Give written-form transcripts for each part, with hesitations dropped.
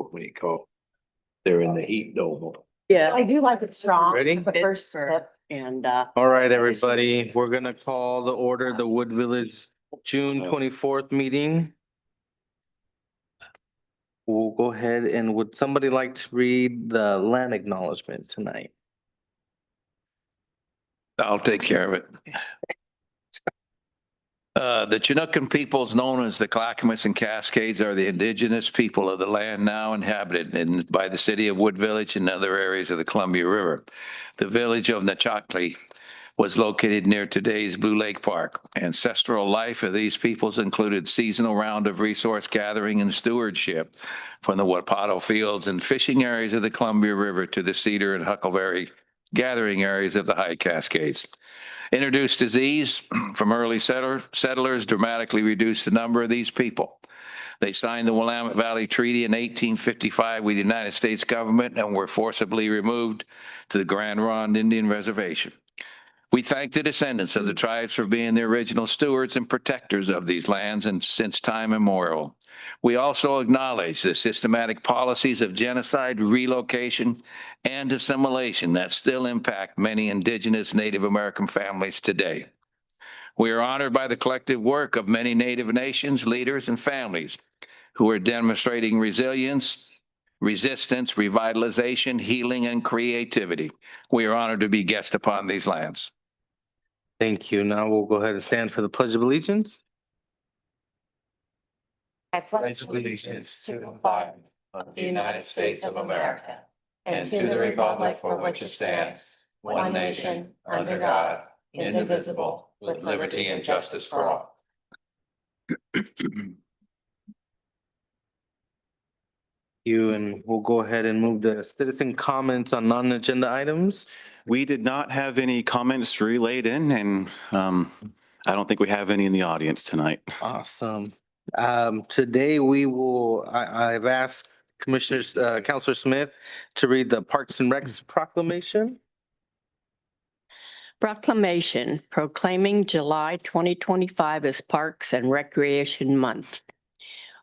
what do you call? They're in the heat dome. Yeah. I do like it strong. Ready? The first sip. And, All right, everybody, we're gonna call the order the Wood Village June 24th meeting. We'll go ahead and would somebody like to read the land acknowledgement tonight? I'll take care of it. The Chinookan peoples known as the Clackamas and Cascades are the indigenous people of the land now inhabited by the city of Wood Village and other areas of the Columbia River. The village of Nechakli was located near today's Blue Lake Park. Ancestral life of these peoples included seasonal round of resource gathering and stewardship from the Wapato fields and fishing areas of the Columbia River to the Cedar and Huckleberry gathering areas of the High Cascades. Introduced disease from early settlers dramatically reduced the number of these people. They signed the Willamette Valley Treaty in 1855 with the United States government and were forcibly removed to the Grand Ronde Indian Reservation. We thank the descendants of the tribes for being the original stewards and protectors of these lands and since time immemorial. We also acknowledge the systematic policies of genocide, relocation, and assimilation that still impact many indigenous Native American families today. We are honored by the collective work of many Native nations, leaders, and families who are demonstrating resilience, resistance, revitalization, healing, and creativity. We are honored to be guests upon these lands. Thank you. Now we'll go ahead and stand for the Pledge of Allegiance. I pledge allegiance to the flag of the United States of America and to the republic for which it stands, one nation, under God, indivisible, with liberty and justice for all. You and we'll go ahead and move the citizen comments on non-agenda items. We did not have any comments relayed in, and I don't think we have any in the audience tonight. Awesome. Today we will, I've asked Commissioners, Counselor Smith to read the Parks and Recs proclamation. proclamation proclaiming July 2025 as Parks and Recreation Month.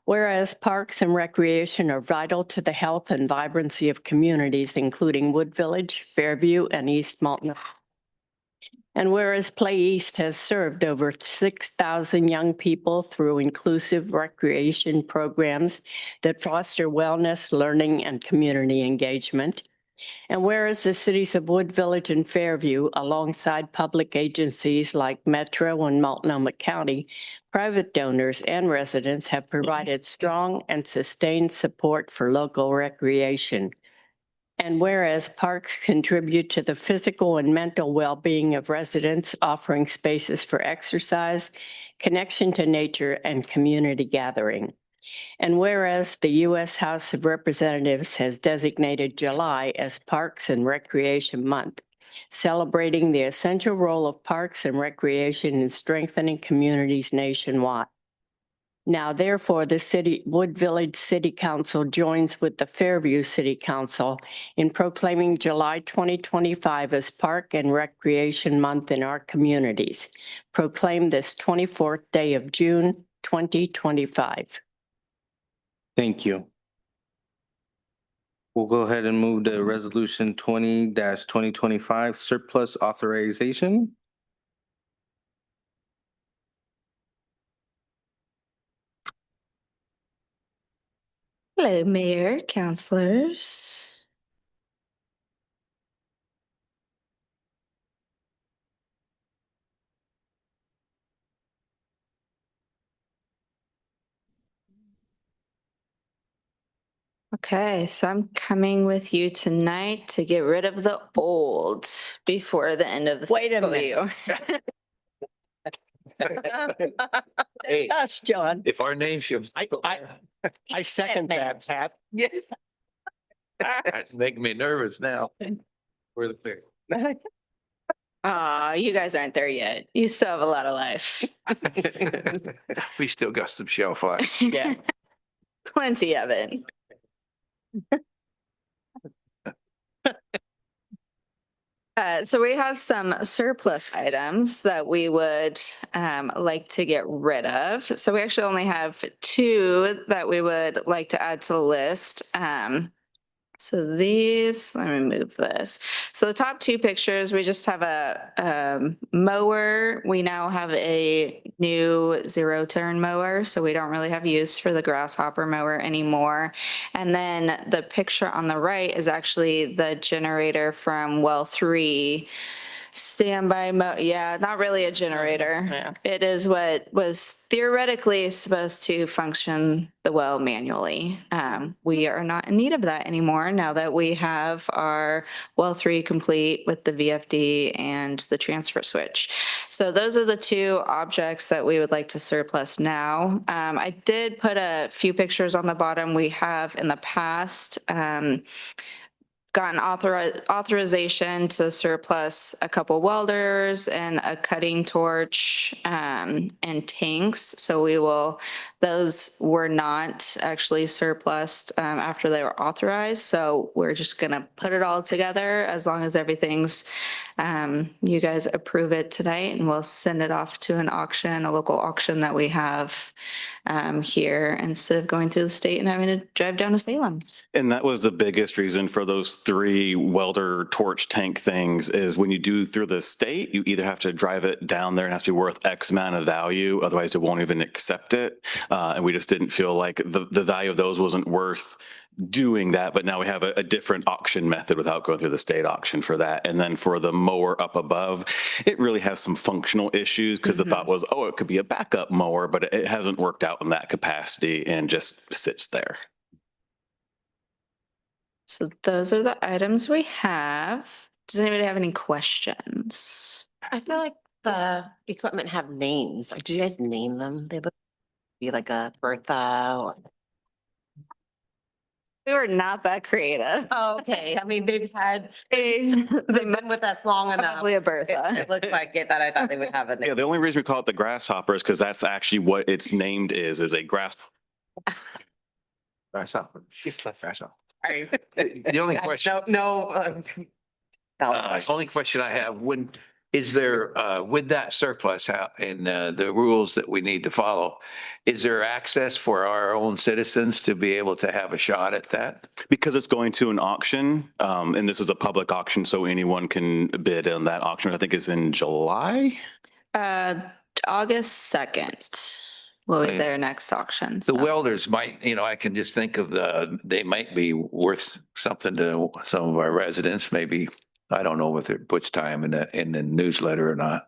Whereas parks and recreation are vital to the health and vibrancy of communities, including Wood Village, Fairview, and East Mountain. And whereas Play East has served over 6,000 young people through inclusive recreation programs that foster wellness, learning, and community engagement. And whereas the cities of Wood Village and Fairview, alongside public agencies like Metro and Multnomah County, private donors and residents have provided strong and sustained support for local recreation. And whereas parks contribute to the physical and mental well-being of residents, offering spaces for exercise, connection to nature, and community gathering. And whereas the U.S. House of Representatives has designated July as Parks and Recreation Month, celebrating the essential role of parks and recreation in strengthening communities nationwide. Now, therefore, the Wood Village City Council joins with the Fairview City Council in proclaiming July 2025 as Park and Recreation Month in our communities. Proclaim this 24th day of June, 2025. Thank you. We'll go ahead and move to Resolution 20-2025 surplus authorization. Hello, Mayor, councilors. Okay, so I'm coming with you tonight to get rid of the old before the end of the Wait a fiscal minute. year. Hey, Us, John. if our name should. I second that, Pat. Yeah. Making me nervous now. We're the pick. Aw, you guys aren't there yet. You still have a lot of life. We still got some shelf life. Yeah. Plenty of it. So we have some surplus items that we would like to get rid of. So we actually only have two that we would like to add to the list. So these, let me move this. So the top two pictures, we just have a mower. We now have a new zero turn mower, so we don't really have use for the grasshopper mower anymore. And then the picture on the right is actually the generator from well 3. Yeah, not really a generator. Yeah. It is what was theoretically supposed to function the well manually. We are not in need of that anymore now that we have our well 3 complete with the VFD and the transfer switch. So those are the two objects that we would like to surplus now. I did put a few pictures on the bottom. We have in the past gotten authorization to surplus a couple welders and a cutting torch and tanks. So those were not actually surplused after they were authorized. So we're just gonna put it all together as long as everything's, you guys approve it tonight, and we'll send it off to an auction, a local auction that we have here, instead of going through the state and having to drive down to Salem. And that was the biggest reason for those 3 welder torch tank things is when you do through the state, you either have to drive it down there and it has to be worth X amount of value, otherwise it won't even accept it. And we just didn't feel like the value of those wasn't worth doing that, but now we have a different auction method without going through the state auction for that. And then for the mower up above, it really has some functional issues because the thought was, oh, it could be a backup mower, but it hasn't worked out in that capacity and just sits there. So those are the items we have. Does anybody have any questions? I feel like the equipment have names. Like, do you guys name them? They look be like a Bertha or. We were not that creative. Oh, okay. I mean, they've Probably been with us long enough. a It Bertha. looks like it that I thought they would have a Yeah, name. the only reason we call it the grasshopper is because that's actually what it's named is a grass. Grasshopper. She's left grasshopper. The only question, only question I have, is there, with that surplus out and the rules that we need to follow, is there access for our own citizens to be able to have a shot at that? Because it's going to an auction, and this is a public auction, so anyone can bid on that auction, I think is in July. August 2nd will be Yeah. their next auction. The so. welders might, I can just think of they might be worth something to some of our residents, maybe. I don't know if it puts time in the newsletter or not.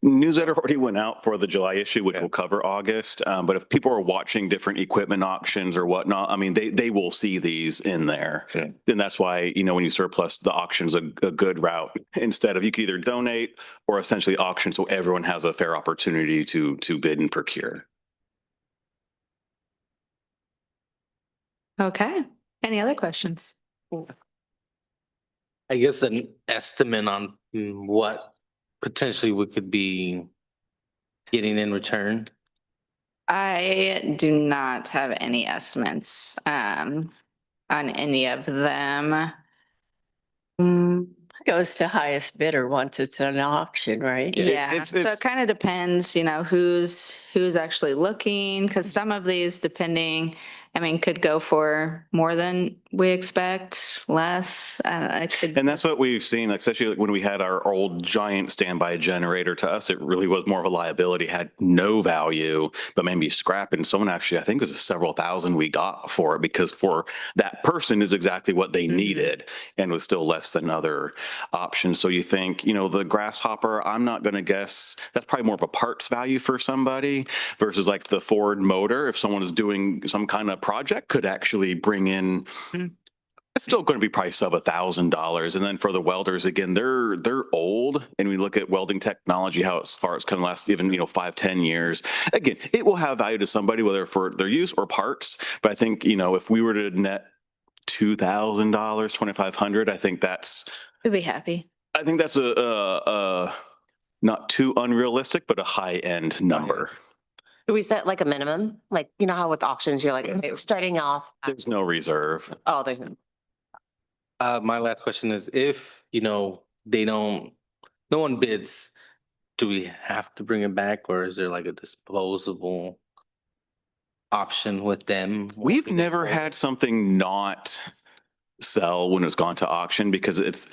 Newsletter already went out for the July issue, which Okay. will cover August. But if people are watching different equipment auctions or whatnot, I mean, they will see these in there. Okay. And that's why, when you surplus, the auction's a good route. Instead of you could either donate or essentially auction so everyone has a fair opportunity to bid and procure. Okay. Any other questions? I guess an estimate on what potentially we could be getting in return. I do not have any estimates on any of them. Goes to highest bidder once it's an auction, right? Yeah, so it kind of depends, who's actually looking, because some of these, depending, could go for more than we expect, less. And that's what we've seen, especially when we had our old giant standby generator. To us, it really was more of a liability, had no value, but maybe scrap. And someone actually, I think it was several thousand we got for it because for that person is exactly what they needed and was still less than other options. So you think, the grasshopper, I'm not going to guess, that's probably more of a parts value for somebody versus like the Ford motor. If someone is doing some kind of project, could actually bring in, it's still going to be priced sub $1,000. And then for the welders, again, they're old. And we look at welding technology, how as far as can last even, 5-10 years. Again, it will have value to somebody, whether for their use or parts. But I think, if we were to net $2,000, $2,500, I think We'd be happy. I think that's a not too unrealistic, but a high end number. Do we set like a minimum? Like, how with auctions, you're like, okay, we're starting off. There's no reserve. Oh, there's. My last question is if, no one bids, do we have to bring it back or is there like a disposable option with them? We've never had something not sell when it's gone to auction because it's,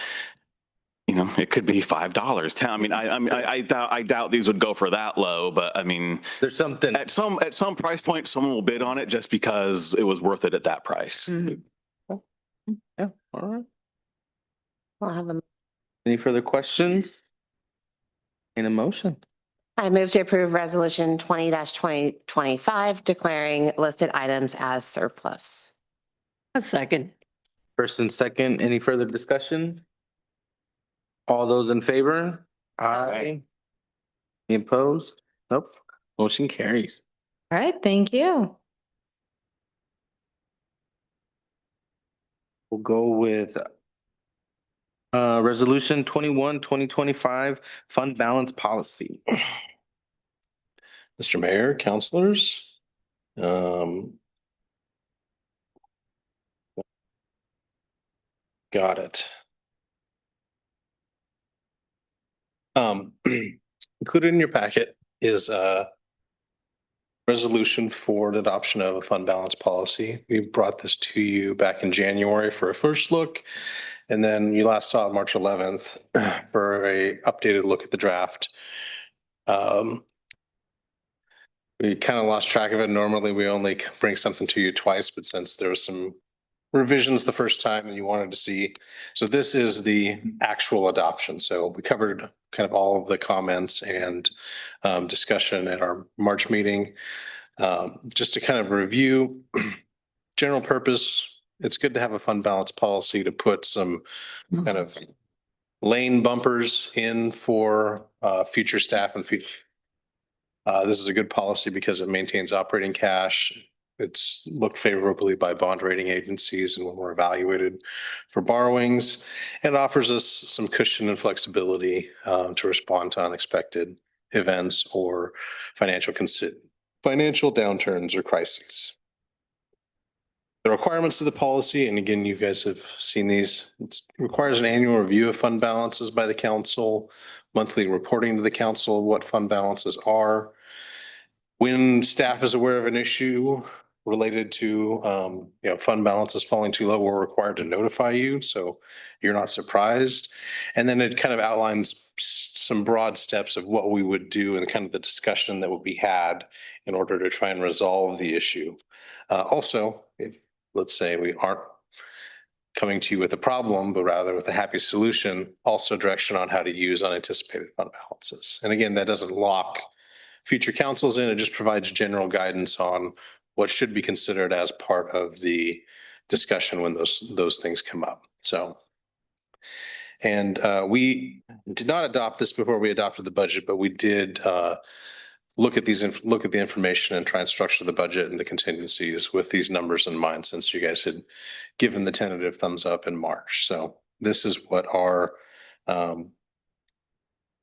you know, it could be $5, 10. I mean, I doubt these would go for that low, but I mean, There's something. at some price point, someone will bid on it just because it was worth it at that price. Yeah, all right. We'll have a, Any further questions? In a motion? I move to approve resolution 20-2025 declaring listed items as surplus. A second. First and second, any further discussion? All those in favor? Aye. Any opposed? Nope. Motion carries. All right, thank you. We'll go with resolution 21-2025 fund balance policy. Mr. Mayor, councilors. Got it. Included in your packet is a resolution for the adoption of a fund balance policy. We brought this to you back in January for a first look. And then you last saw it March 11th for a updated look at the draft. We kind of lost track of it. Normally, we only bring something to you twice, but since there was some revisions the first time and you wanted to see. So this is the actual adoption. So we covered kind of all of the comments and discussion at our March meeting. Just to kind of review, general purpose, it's good to have a fund balance policy to put some kind of lane bumpers in for future staff and future. This is a good policy because it maintains operating cash. It's looked favorably by bond rating agencies and when we're evaluated for borrowings. And offers us some cushion and flexibility to respond to unexpected events or financial downturns or crises. The requirements of the policy, and again, you guys have seen these, it requires an annual review of fund balances by the council, monthly reporting to the council of what fund balances are. When staff is aware of an issue related to fund balances falling too low, we're required to notify you, so you're not surprised. And then it kind of outlines some broad steps of what we would do and kind of the discussion that would be had in order to try and resolve the issue. Also, if let's say we aren't coming to you with a problem, but rather with a happy solution, also direction on how to use unanticipated fund balances. And again, that doesn't lock future councils in, it just provides general guidance on what should be considered as part of the discussion when those things come up. So, and we did not adopt this before we adopted the budget, but we did look at the information and try and structure the budget and the contingencies with these numbers in mind, since you guys had given the tentative thumbs up in March. So this is what our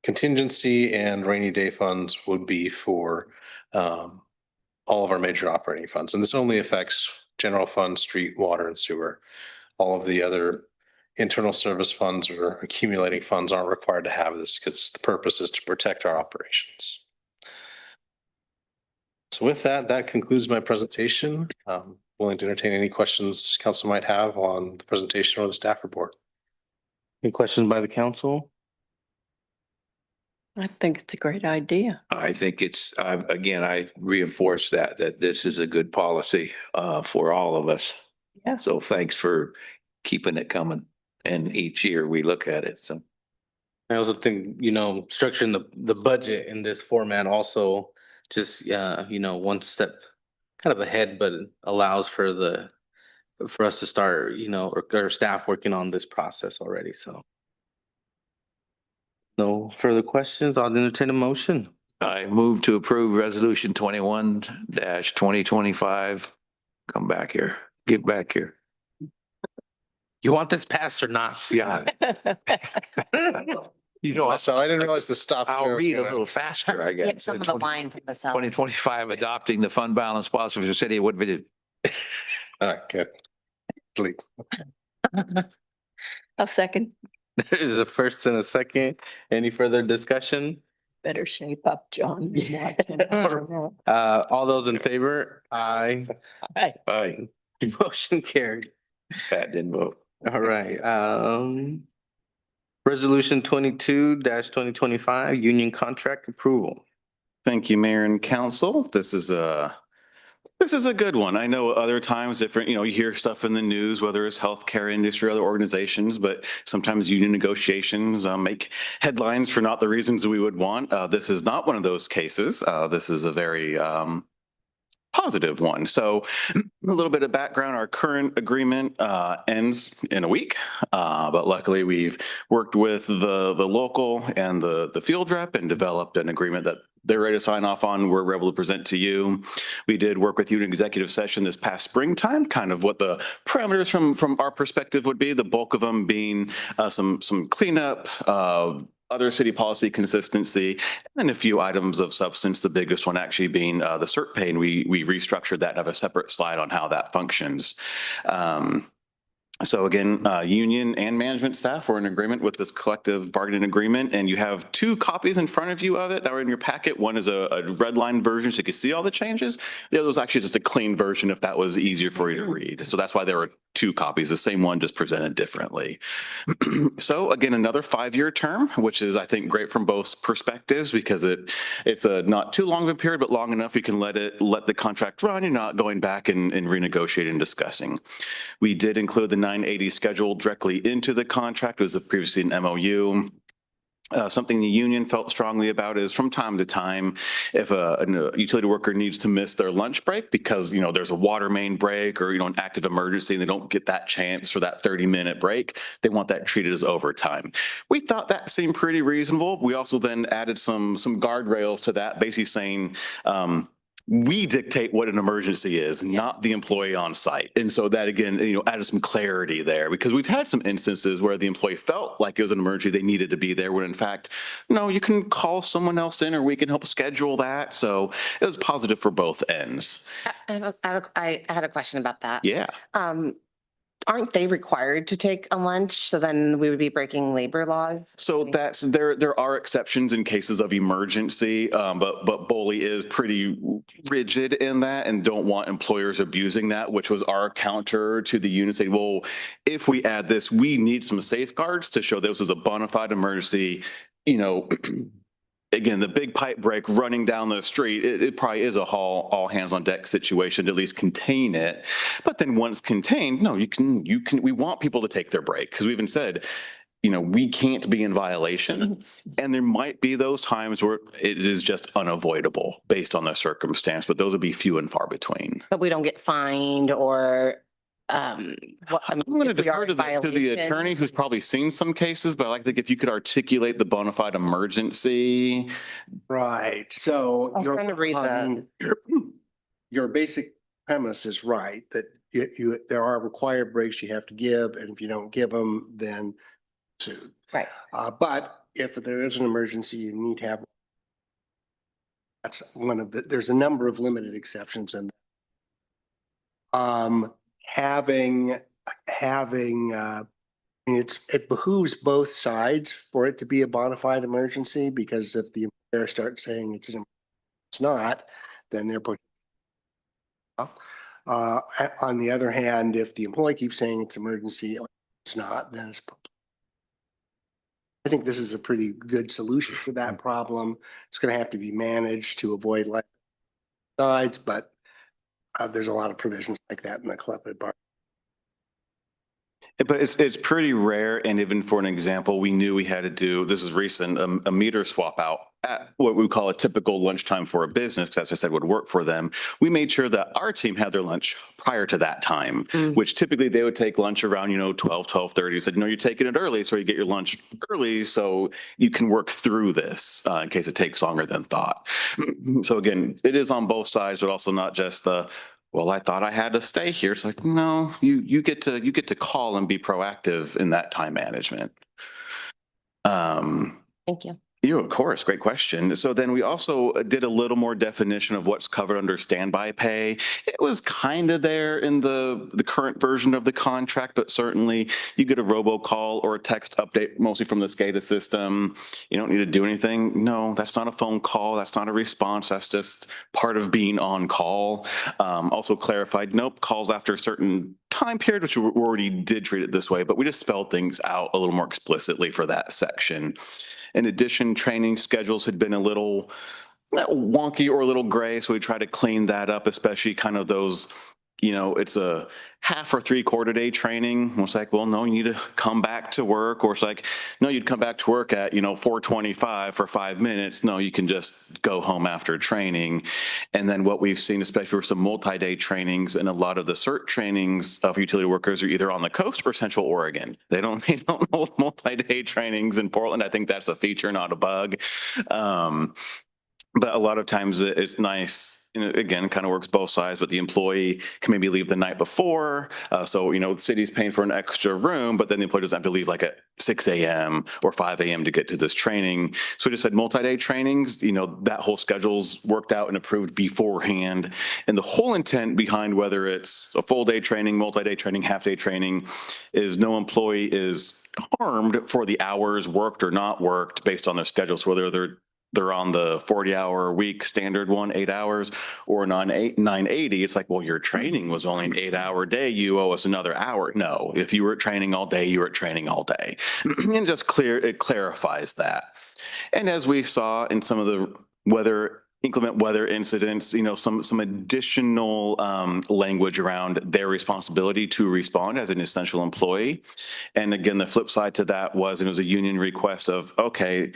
contingency and rainy day funds would be for all of our major operating funds. And this only affects general fund, street, water, and sewer. All of the other internal service funds or accumulating funds aren't required to have this because the purpose is to protect our operations. So with that, that concludes my presentation. Willing to entertain any questions council might have on the presentation or the staff report. Any questions by the council? I think it's a great idea. I think it's, again, I reinforce that this is a good policy for all of us. Yeah. So thanks for keeping it coming. And each year we look at it, so. I also think, structuring the budget in this format also just, one step kind of ahead, but it allows for us to start, or our staff working on this process already, so. No further questions. I'll entertain a motion. I move to approve resolution 21-2025. Come back here, get back here. You want this passed or not? Yeah. You know, So I didn't realize the stop. I'll read a little faster, I guess. Get some of the wine from the cellar. 2025, adopting the fund balance policy for the city of Woodville. All right, good. Delete. A second. There's a first and a second. Any further discussion? Better shape up, John. All those in favor? Aye. Aye. Aye. Motion carried. Pat didn't vote. All right, resolution 22-2025, union contract approval. Thank you, Mayor and Council. This is a good one. I know other times different, you hear stuff in the news, whether it's healthcare industry or other organizations, but sometimes union negotiations make headlines for not the reasons we would want. This is not one of those cases. This is a very positive one. So a little bit of background, our current agreement ends in a week, but luckily we've worked with the local and the field rep and developed an agreement that they're ready to sign off on. We're able to present to you. We did work with you in executive session this past springtime, kind of what the parameters from our perspective would be, the bulk of them being some cleanup, other city policy consistency, and then a few items of substance, the biggest one actually being the CERT pay, and we restructured that and have a separate slide on how that functions. So again, union and management staff were in agreement with this collective bargaining agreement, and you have two copies in front of you of it that were in your packet. One is a red line version so you can see all the changes. The other was actually just a clean version if that was easier for you to read. So that's why there were two copies, the same one just presented differently. So again, another 5-year term, which is I think great from both perspectives because it's a not too long of a period, but long enough you can let the contract run. You're not going back and renegotiating and discussing. We did include the 980 schedule directly into the contract. It was previously an MOU. Something the union felt strongly about is from time to time, if a utility worker needs to miss their lunch break because, there's a water main break or, an active emergency and they don't get that chance for that 30-minute break, they want that treated as overtime. We thought that seemed pretty reasonable. We also then added some guardrails to that, basically saying, we dictate what an emergency is, not the employee on site. And so that again, added some clarity there because we've had some instances where the employee felt like it was an emergency, they needed to be there, when in fact, no, you can call someone else in or we can help schedule that. So it was positive for both ends. I had a question about that. Yeah. Aren't they required to take a lunch? So then we would be breaking labor laws? So that's there are exceptions in cases of emergency, but BOLI is pretty rigid in that and don't want employers abusing that, which was our counter to the union saying, well, if we add this, we need some safeguards to show this is a bona fide emergency, Again, the big pipe break running down the street, it probably is a all hands on deck situation to at least contain it. But then once contained, no, we want people to take their break because we even said, we can't be in violation. And there might be those times where it is just unavoidable based on the circumstance, but those would be few and far between. But we don't get fined or I'm going to defer to the attorney who's probably seen some cases, but I like to think if you could articulate the bona fide emergency. Right, so I was trying to read your basic premise is right, that there are required breaks you have to give, and if you don't give them, then sued. Right. But if there is an emergency, you need to have. That's there's a number of limited exceptions in. It behooves both sides for it to be a bona fide emergency, because if the employer starts saying it's not, then they're put. On the other hand, if the employee keeps saying it's emergency, it's not, then it's. I think this is a pretty good solution for that problem. It's going to have to be managed to avoid sides, but there's a lot of provisions like that in the collective bargaining. But it's pretty rare, and even for an example, we knew we had to do, this is recent, a meter swap out at what we call a typical lunchtime for a business, because as I said, would work for them. We made sure that our team had their lunch prior to that time, which typically they would take lunch around, 12:30. Said, you're taking it early, so you get your lunch early so you can work through this in case it takes longer than thought. So again, it is on both sides, but also not just well, I thought I had to stay here. It's like, no, you get to call and be proactive in that time management. Thank you. Yeah, of course. Great question. So then we also did a little more definition of what's covered under standby pay. It was kind of there in the current version of the contract, but certainly you get a robocall or a text update, mostly from the SCADA system. You don't need to do anything. No, that's not a phone call. That's not a response. That's just part of being on call. Also clarified, nope, calls after a certain time period, which we already did treat it this way, but we just spelled things out a little more explicitly for that section. In addition, training schedules had been a little wonky or a little gray, so we tried to clean that up, especially kind of those, it's a half or 3/4 day training. It's like, well, no, you need to come back to work. Or it's like, no, you'd come back to work at, 4:25 for 5 minutes. No, you can just go home after training. And then what we've seen, especially for some multi-day trainings, and a lot of the CERT trainings of utility workers are either on the coast or Central Oregon. They don't hold multi-day trainings in Portland. I think that's a feature, not a bug. But a lot of times it's nice, again, kind of works both sides, but the employee can maybe leave the night before. So, the city's paying for an extra room, but then the employee doesn't have to leave like at 6 a.m. or 5 a.m. to get to this training. So we just said multi-day trainings, that whole schedule's worked out and approved beforehand. And the whole intent behind whether it's a full day training, multi-day training, half-day training is no employee is harmed for the hours worked or not worked based on their schedule. So whether they're on the 40-hour week standard one, 8 hours, or 980, it's like, well, your training was only an 8-hour day. You owe us another hour. No, if you were at training all day, you were at training all day. And it clarifies that. And as we saw in some of the inclement weather incidents, some additional language around their responsibility to respond as an essential employee. And again, the flip side to that was, it was a union request of, okay,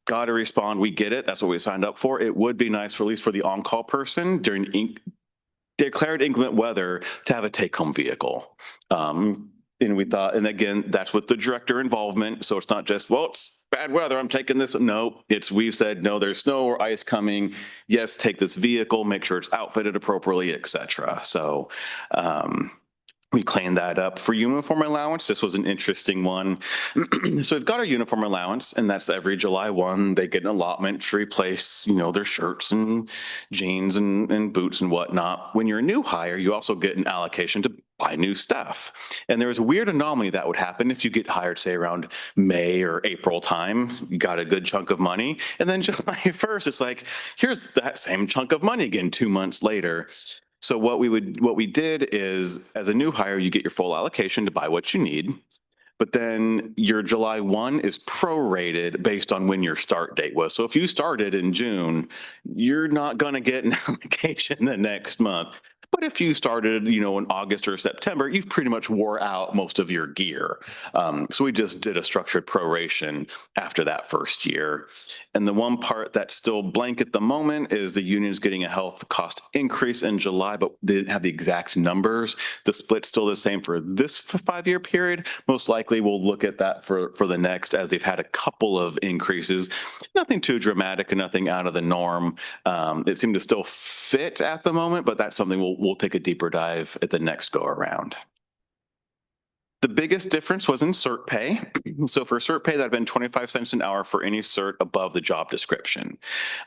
got to respond. We get it. That's what we signed up for. It would be nice, for at least for the on-call person during declared inclement weather, to have a take-home vehicle. And we thought, and again, that's with the director involvement. So it's not just, well, it's bad weather, I'm taking this. No, we've said, no, there's snow or ice coming. Yes, take this vehicle, make sure it's outfitted appropriately, etc. So, we cleaned that up. For uniform allowance, this was an interesting one. So we've got our uniform allowance, and that's every July 1. They get an allotment to replace, their shirts and jeans and boots and whatnot. When you're a new hire, you also get an allocation to buy new stuff. And there was a weird anomaly that would happen if you get hired, say, around May or April time. You got a good chunk of money. And then July 1st, it's like, here's that same chunk of money again 2 months later. So what we did is, as a new hire, you get your full allocation to buy what you need, but then your July 1 is prorated based on when your start date was. So if you started in June, you're not going to get an allocation the next month. But if you started, in August or September, you've pretty much wore out most of your gear. So we just did a structured proration after that first year. And the one part that's still blank at the moment is the union's getting a health cost increase in July, but they didn't have the exact numbers. The split's still the same for this 5-year period. Most likely we'll look at that for the next, as they've had a couple of increases. Nothing too dramatic and nothing out of the norm. It seemed to still fit at the moment, but that's something we'll take a deeper dive at the next go around. The biggest difference was in CERT pay. So for CERT pay, that had been 25 cents an hour for any CERT above the job description.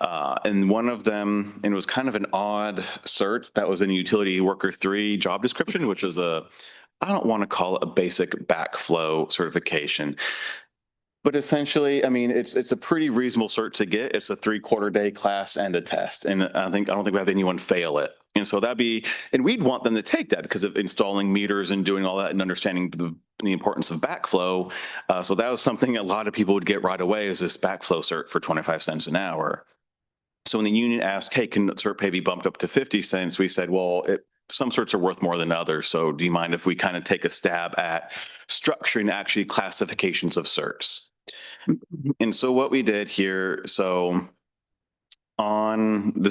And one of them, and it was kind of an odd CERT, that was in Utility Worker 3 job description, which was I don't want to call it a basic backflow certification. But essentially, I mean, it's a pretty reasonable cert to get. It's a 3/4 day class and a test. And I don't think we have anyone fail it. And so and we'd want them to take that because of installing meters and doing all that and understanding the importance of backflow. So that was something a lot of people would get right away, is this backflow cert for 25 cents an hour. So when the union asked, hey, can cert pay be bumped up to 50 cents? We said, well, some certs are worth more than others. So do you mind if we kind of take a stab at structuring actually classifications of certs? And so what we did here, this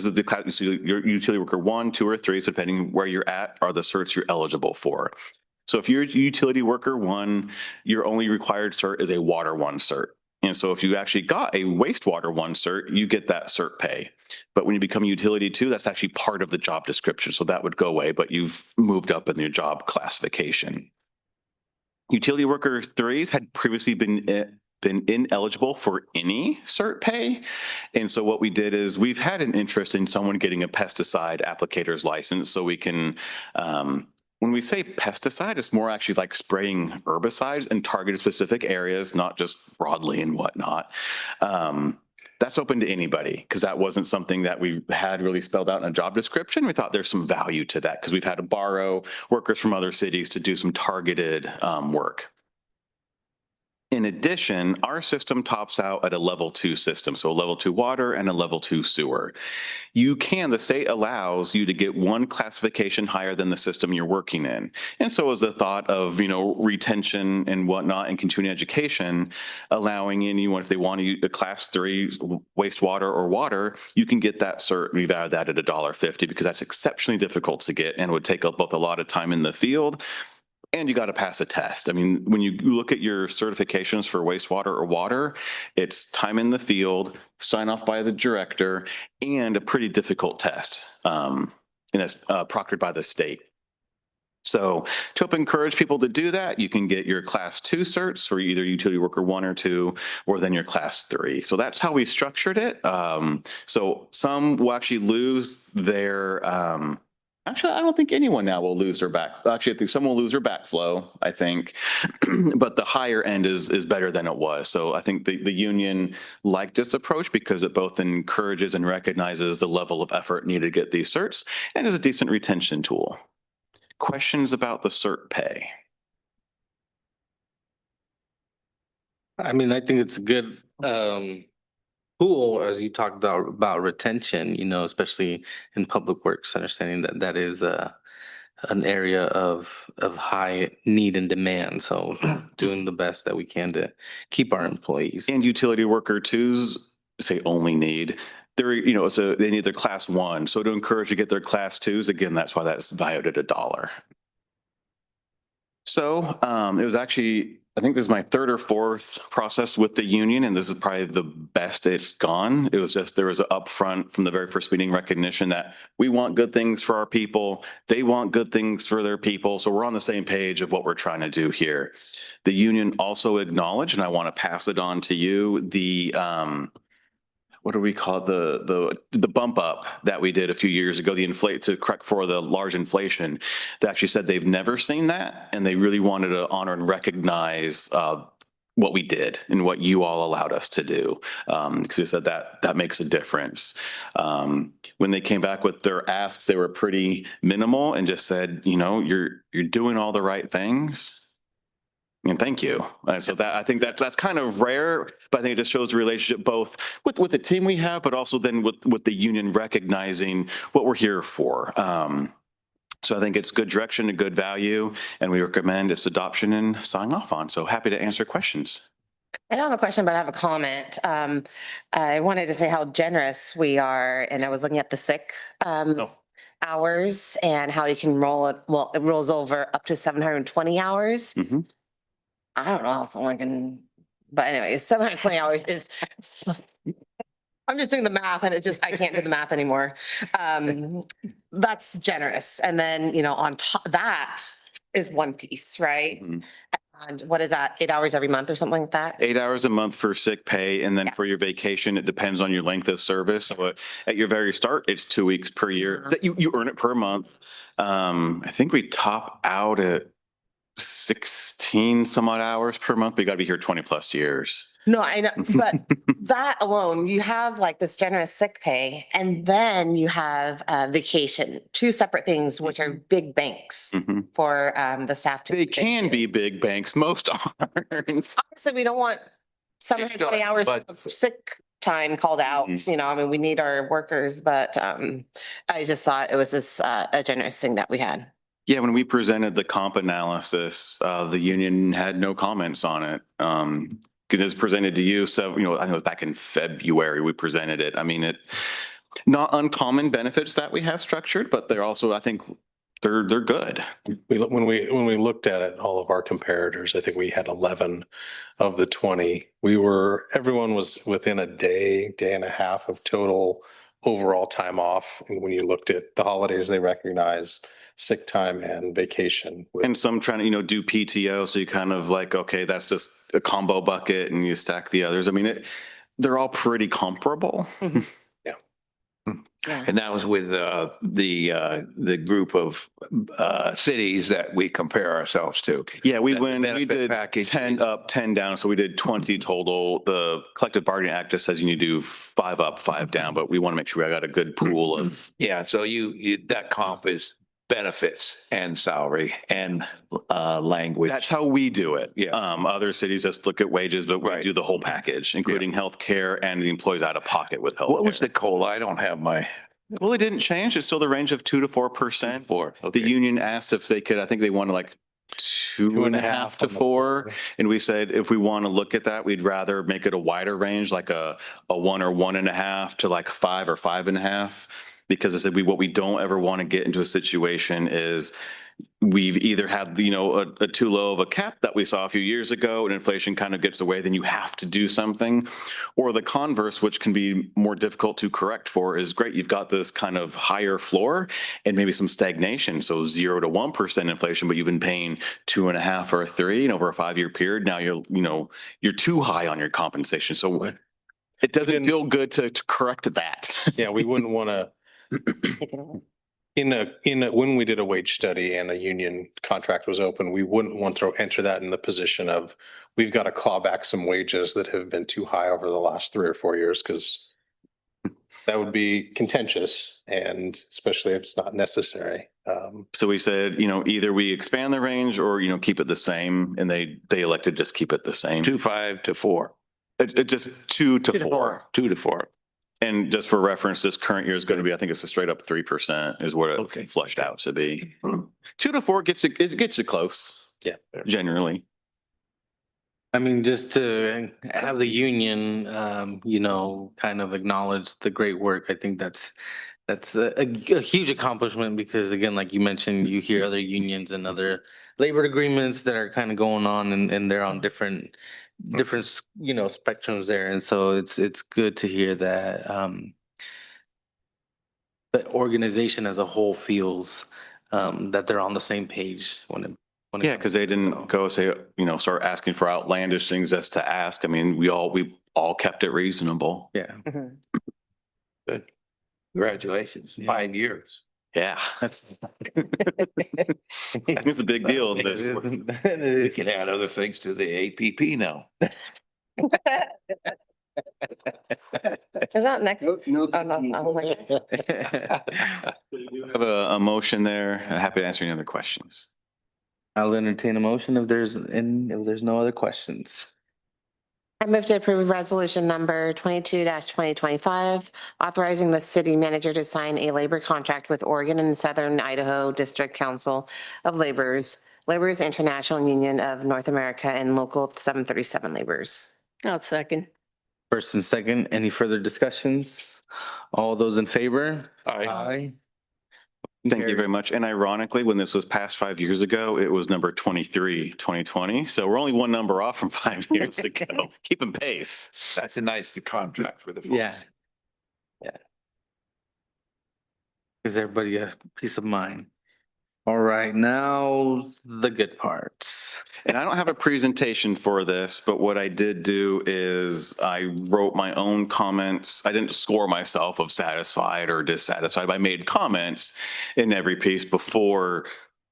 is the class, so your utility worker 1, 2, or 3, so depending where you're at, are the certs you're eligible for. So if you're utility worker 1, your only required cert is a water 1 cert. And so if you actually got a wastewater 1 cert, you get that cert pay. But when you become utility 2, that's actually part of the job description. So that would go away, but you've moved up in your job classification. Utility worker 3s had previously been been ineligible for any CERT pay. And so what we did is we've had an interest in someone getting a pesticide applicator's license so we can, when we say pesticide, it's more actually like spraying herbicides in targeted specific areas, not just broadly and whatnot. That's open to anybody because that wasn't something that we had really spelled out in a job description. We thought there's some value to that because we've had to borrow workers from other cities to do some targeted work. In addition, our system tops out at a level 2 system, so a level 2 water and a level 2 sewer. The state allows you to get one classification higher than the system you're working in. And so as the thought of, retention and whatnot and continuing education, allowing anyone, if they want to use a class 3 wastewater or water, you can get that cert. We've added that at $1.50 because that's exceptionally difficult to get and would take up both a lot of time in the field. And you got to pass a test. I mean, when you look at your certifications for wastewater or water, it's time in the field, sign off by the director, and a pretty difficult test. And it's proctored by the state. So to help encourage people to do that, you can get your class 2 certs for either utility worker 1 or 2, or then your class 3. So that's how we structured it. So some will actually lose their, actually, I don't think anyone now will lose their actually, I think some will lose their backflow, I think. But the higher end is better than it was. So I think the union liked this approach because it both encourages and recognizes the level of effort needed to get these certs and is a decent retention tool. Questions about the cert pay? I mean, I think it's a good tool as you talked about retention, especially in public works, understanding that that is an area of high need and demand. So doing the best that we can to keep our employees. And utility worker 2s say only need. They're, so they need their class 1. So to encourage you to get their class 2s, again, that's why that's valued at $1. So it was actually, I think this is my 3rd or 4th process with the union, and this is probably the best it's gone. It was just, there was an upfront from the very first meeting recognition that we want good things for our people. They want good things for their people. So we're on the same page of what we're trying to do here. The union also acknowledged, and I want to pass it on to you, the, what do we call it? The bump up that we did a few years ago, to correct for the large inflation. They actually said they've never seen that, and they really wanted to honor and recognize what we did and what you all allowed us to do, because they said that makes a difference. When they came back with their asks, they were pretty minimal and just said, you're doing all the right things. And thank you. And so that, I think that's kind of rare, but I think it just shows the relationship both with the team we have, but also then with the union recognizing what we're here for. So I think it's good direction and good value, and we recommend its adoption and sign off on. So happy to answer questions. I don't have a question, but I have a comment. I wanted to say how generous we are, and I was looking at the sick hours and how you can roll it. Well, it rolls over up to 720 hours. Mhm. I don't know how someone can, but anyway, 720 hours is, I'm just doing the math and I can't do the math anymore. That's generous. And then, on top, that is one piece, right? Mhm. And what is that, 8 hours every month or something like that? 8 hours a month for sick pay, and then for your vacation, it depends on your length of service. So at your very start, it's 2 weeks per year that you earn it per month. I think we top out at 16 some odd hours per month, but you got to be here 20 plus years. No, I know, but that alone, you have like this generous sick pay, and then you have vacation, 2 separate things, which are big banks Mhm. for the staff to. They can be big banks, most aren't. So we don't want 720 hours of sick time called out, I mean, we need our workers, but I just thought it was just a generous thing that we had. Yeah, when we presented the comp analysis, the union had no comments on it. Because it was presented to you, so, I know it was back in February we presented it. I mean, not uncommon benefits that we have structured, but they're also, I think, they're good. When we looked at it, all of our comparators, I think we had 11 of the 20. Everyone was within a day and a half of total overall time off. And when you looked at the holidays they recognized, sick time and vacation. with- And some trying to, do PTO. So you kind of like, okay, that's just a combo bucket and you stack the others. I mean, they're all pretty comparable. And that was with the group of cities that we compare ourselves to. Yeah, we That the went, we benefit did package 10 is- up, 10 down. So we did 20 total. The collective bargaining act just says you need to do 5 up, 5 down, but we want to make sure we got a good pool of. Yeah, so that comp is benefits and salary and language. That's how we do it. Yeah. Other cities just look at wages, but we Right. do the whole package, including healthcare and the employees out of pocket with healthcare. What was the COLA? I don't have my Well, it didn't change. It's still the range of 2 to 4%. for. The union asked if they could, I think they wanted like 2.5 to 4. And we said, if we want to look at that, we'd rather make it a wider range, like a 1 or 1.5 to like 5 or 5.5. Because I said, what we don't ever want to get into a situation is we've either had, a too low of a cap that we saw a few years ago and inflation kind of gets away, then you have to do something. Or the converse, which can be more difficult to correct for, is great. You've got this kind of higher floor and maybe some stagnation. So 0 to 1% inflation, but you've been paying 2.5 or 3 over a 5-year period. Now you're too high on your compensation. So it doesn't feel good to correct that. Yeah, we wouldn't want to, when we did a wage study and a union contract was open, we wouldn't want to enter that in the position of, we've got to claw back some wages that have been too high over the last 3 or 4 years, because that would be contentious, and especially if it's not necessary. So we said, either we expand the range or, keep it the same. And they elected just keep it the same. 2.5 to 4. It just 2 to 4. 2 to 4. And just for reference, this current year is going to be, I think it's a straight up 3% is what Okay. it flushed out to be. 2 to 4 gets you close. Yeah. Generally. I mean, just to have the union, kind of acknowledge the great work. I think that's a huge accomplishment, because again, like you mentioned, you hear other unions and other labor agreements that are kind of going on, and they're on different spectrums there. And so it's good to hear that the organization as a whole feels that they're on the same page when it Yeah, because they didn't go say, start asking for outlandish things just to ask. I mean, we all kept it reasonable. Yeah. Good. Congratulations. Yeah. 5 years. Yeah. That's It's a big deal. This. We can add other things to the APP now. Is that next? No, Oh, no, I'm like- We have a motion there. Happy to answer any other questions. I'll entertain a motion if there's no other questions. I move to approve resolution number 22-2025, authorizing the city manager to sign a labor contract with Oregon and Southern Idaho District Council of Laborers International Union of North America, and Local 737 Laborers. I'll second. First and second, any further discussions? All those in favor? Aye. Thank you very much. And ironically, when this was passed 5 years ago, it was number 23, 2020. So we're only one number off from 5 years ago. Keeping pace. That's a nice contract for the. folks. Yeah. Gives everybody a peace of mind. All right, now the good parts. And I don't have a presentation for this, but what I did do is I wrote my own comments. I didn't score myself of satisfied or dissatisfied, but I made comments in every piece before,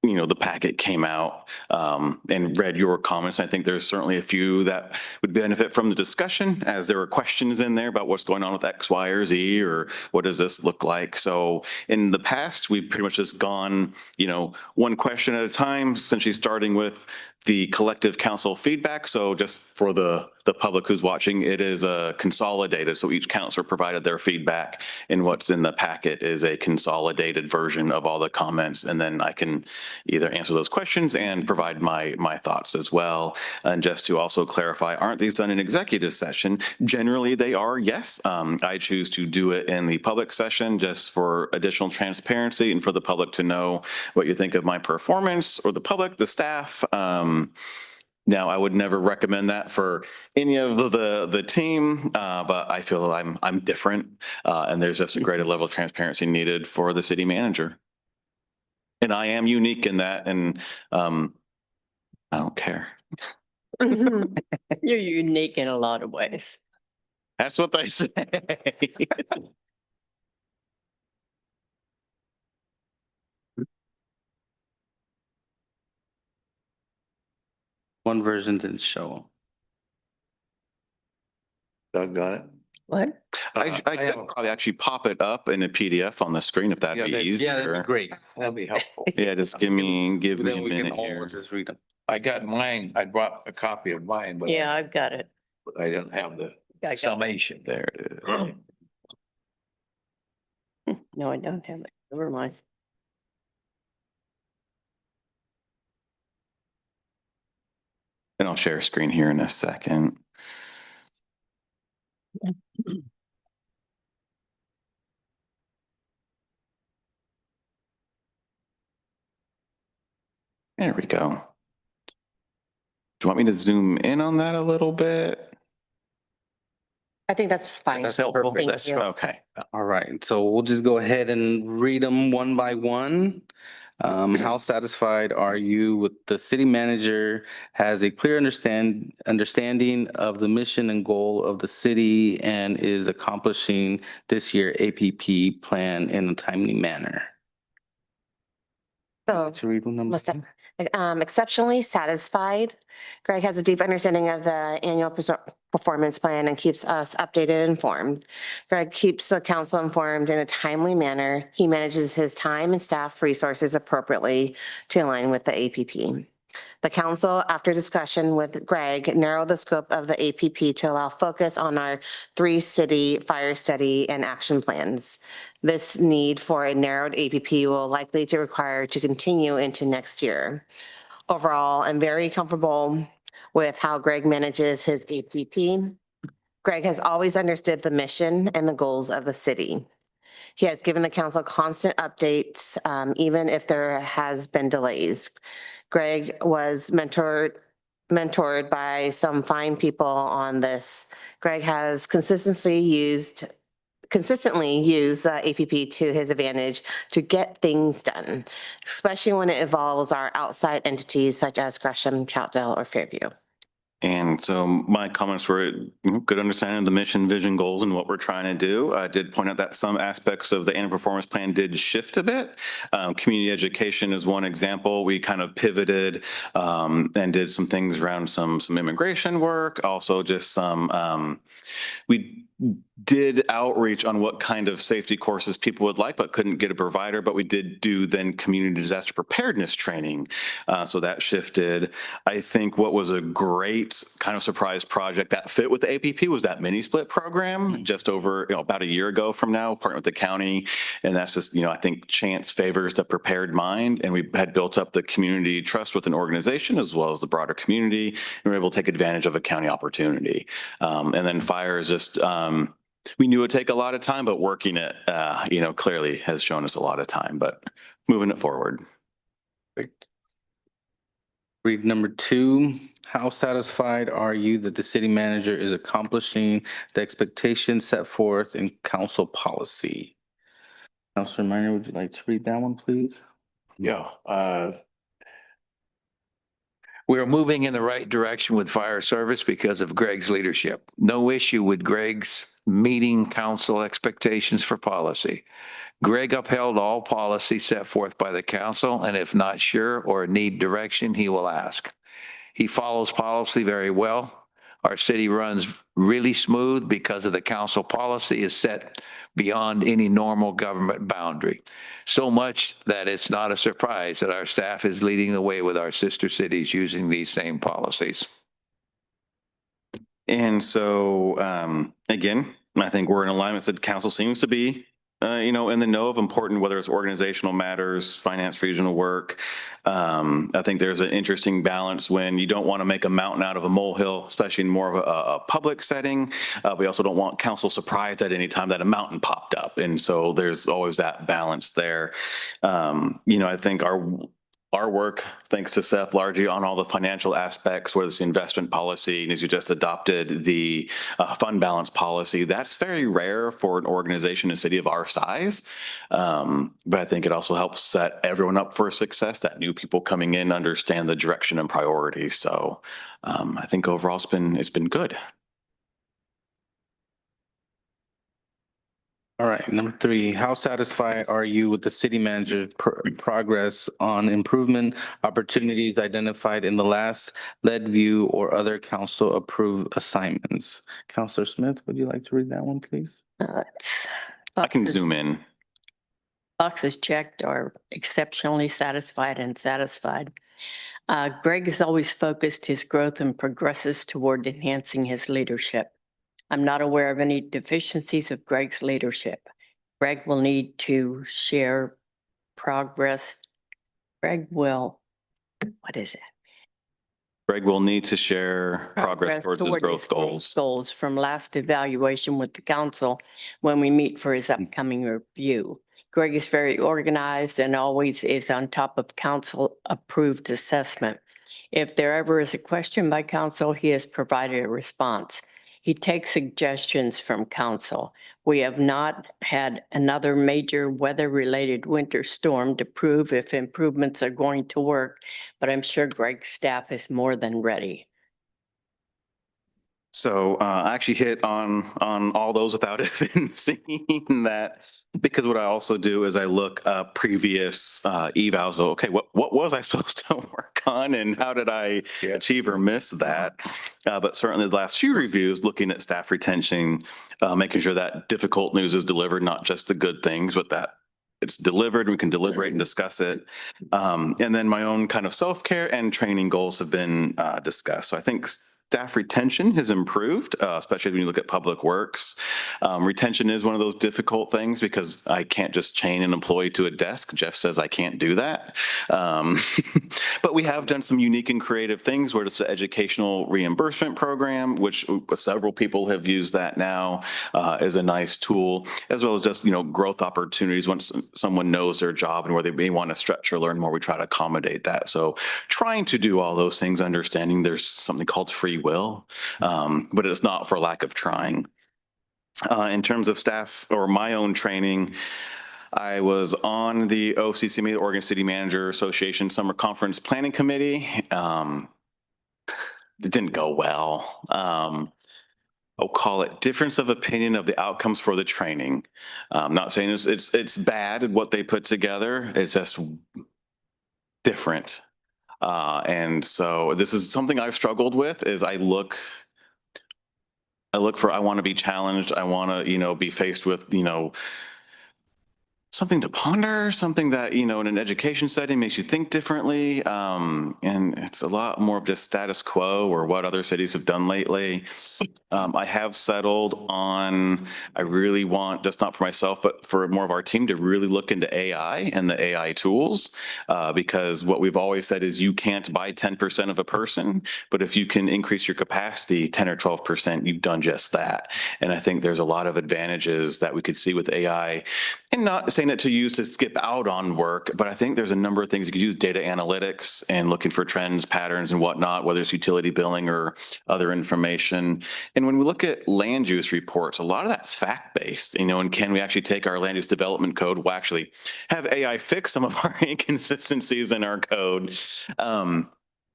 the packet came out, and read your comments. I think there's certainly a few that would benefit from the discussion, as there were questions in there about what's going on with X, Y, or Z, or what does this look like? So in the past, we've pretty much just gone, one question at a time, essentially starting with the collective council feedback. So just for the public who's watching, it is consolidated. So each counselor provided their feedback, and what's in the packet is a consolidated version of all the comments. And then I can either answer those questions and provide my thoughts as well. And just to also clarify, aren't these done in executive session? Generally, they are, yes. I choose to do it in the public session just for additional transparency and for the public to know what you think of my performance, or the public, the staff. Now, I would never recommend that for any of the team, but I feel I'm different, and there's just a greater level of transparency needed for the city manager. And I am unique in that, and I don't care. You're unique in a lot of ways. That's what they say. One version didn't show. Doug got it? What? I could probably actually pop it up in a PDF on the screen if that'd Yeah, be that- easier. Yeah, that'd be great. That'd be helpful. Yeah, just give me a Then we can minute all here. just read them. I got mine. I brought a copy of mine, but Yeah, I've got it. I didn't have the I got it. summation. There it is. No, I don't have it. Never mind. And I'll share a screen here in a second. There we go. Do you want me to zoom in on that a little bit? I think that's fine. That's helpful. Thank That's you. Okay. All right, so we'll just go ahead and read them one by one. How satisfied are you with the city manager has a clear understanding of the mission and goal of the city and is accomplishing this year APP plan in a timely manner? So, To read one number. most exceptionally satisfied. Greg has a deep understanding of the annual performance plan and keeps us updated and informed. Greg keeps the council informed in a timely manner. He manages his time and staff resources appropriately to align with the APP. The council, after discussion with Greg, narrowed the scope of the APP to allow focus on our 3-city fire study and action plans. This need for a narrowed APP will likely to require to continue into next year. Overall, I'm very comfortable with how Greg manages his APP. Greg has always understood the mission and the goals of the city. He has given the council constant updates, even if there has been delays. Greg was mentored by some fine people on this. Greg has consistently used the APP to his advantage to get things done, especially when it involves our outside entities such as Gresham, Troutdale, or Fairview. And so my comments were good understanding of the mission, vision, goals, and what we're trying to do. I did point out that some aspects of the annual performance plan did shift a bit. Community education is one example. We kind of pivoted and did some things around some immigration work. Also just we did outreach on what kind of safety courses people would like, but couldn't get a provider. But we did do then community disaster preparedness training. So that shifted. I think what was a great kind of surprise project that fit with the APP was that mini split program just over, about a year ago from now, partnering with the county. And that's just, I think chance favors the prepared mind. And we had built up the community trust with an organization as well as the broader community. And we were able to take advantage of a county opportunity. And then fire is just, we knew it would take a lot of time, but working it, clearly has shown us a lot of time, but moving it forward. Read number 2, how satisfied are you that the city manager is accomplishing the expectations set forth in council policy? Councilor Minor, would you like to read that one, please? Yeah. We're moving in the right direction with fire service because of Greg's leadership. No issue with Greg's meeting council expectations for policy. Greg upheld all policy set forth by the council, and if not sure or need direction, he will ask. He follows policy very well. Our city runs really smooth because of the council policy is set beyond any normal government boundary. So much that it's not a surprise that our staff is leading the way with our sister cities using these same policies. And so, again, I think we're in alignment. Said council seems to be, in the know of important, whether it's organizational matters, finance, regional work. I think there's an interesting balance when you don't want to make a mountain out of a molehill, especially in more of a public setting. We also don't want council surprised at any time that a mountain popped up. And so there's always that balance there. I think our work, thanks to Seth, largely on all the financial aspects, whether it's the investment policy, and as you just adopted the fund balance policy, that's very rare for an organization in a city of our size. But I think it also helps set everyone up for success, that new people coming in understand the direction and priorities. So I think overall it's been good. All right, number 3, how satisfied are you with the city manager's progress on improvement opportunities identified in the last lead view or other council approved assignments? Counselor Smith, would you like to read that one, please? I can zoom in. Boxes checked are exceptionally satisfied and satisfied. Greg has always focused his growth and progresses toward enhancing his leadership. I'm not aware of any deficiencies of Greg's leadership. Greg will need to share progress. Greg will, what is it? Greg will need to share progress towards his toward growth goals. Goals from last evaluation with the council when we meet for his upcoming review. Greg is very organized and always is on top of council approved assessment. If there ever is a question by council, he has provided a response. He takes suggestions from council. We have not had another major weather-related winter storm to prove if improvements are going to work, but I'm sure Greg's staff is more than ready. So I actually hit on all those without even seeing that, because what I also do is I look up previous evals. Go, okay, what was I supposed to work on, and how did I achieve or miss that? But certainly the last few reviews, looking at staff retention, making sure that difficult news is delivered, not just the good things, but that it's delivered, we can deliberate and discuss it. And then my own kind of self-care and training goals have been discussed. So I think staff retention has improved, especially when you look at public works. Retention is one of those difficult things because I can't just chain an employee to a desk. Jeff says I can't do that. But we have done some unique and creative things where it's an educational reimbursement program, which several people have used that now as a nice tool, as well as just, growth opportunities once someone knows their job and where they may want to stretch or learn more, we try to accommodate that. So trying to do all those things, understanding there's something called free will, but it's not for lack of trying. In terms of staff or my own training, I was on the OCCME, the Oregon City Manager Association Summer Conference Planning Committee. It didn't go well. I'll call it difference of opinion of the outcomes for the training. I'm not saying it's bad at what they put together. It's just different. And so this is something I've struggled with is I look for, I want to be challenged. I want to, be faced with, something to ponder, something that, in an education setting makes you think differently. And it's a lot more of just status quo or what other cities have done lately. I have settled on, I really want, just not for myself, but for more of our team to really look into AI and the AI tools, because what we've always said is you can't buy 10% of a person, but if you can increase your capacity 10 or 12%, you've done just that. And I think there's a lot of advantages that we could see with AI, and not saying it to use to skip out on work, but I think there's a number of things you could use, data analytics and looking for trends, patterns and whatnot, whether it's utility billing or other information. And when we look at land use reports, a lot of that's fact-based, and can we actually take our land use development code, we'll actually have AI fix some of our inconsistencies in our code.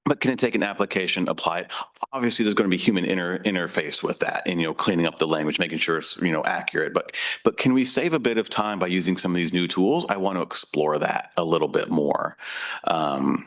But can it take an application, apply it? Obviously, there's going to be human interface with that and, cleaning up the language, making sure it's, accurate. But can we save a bit of time by using some of these new tools? I want to explore that a little bit more. And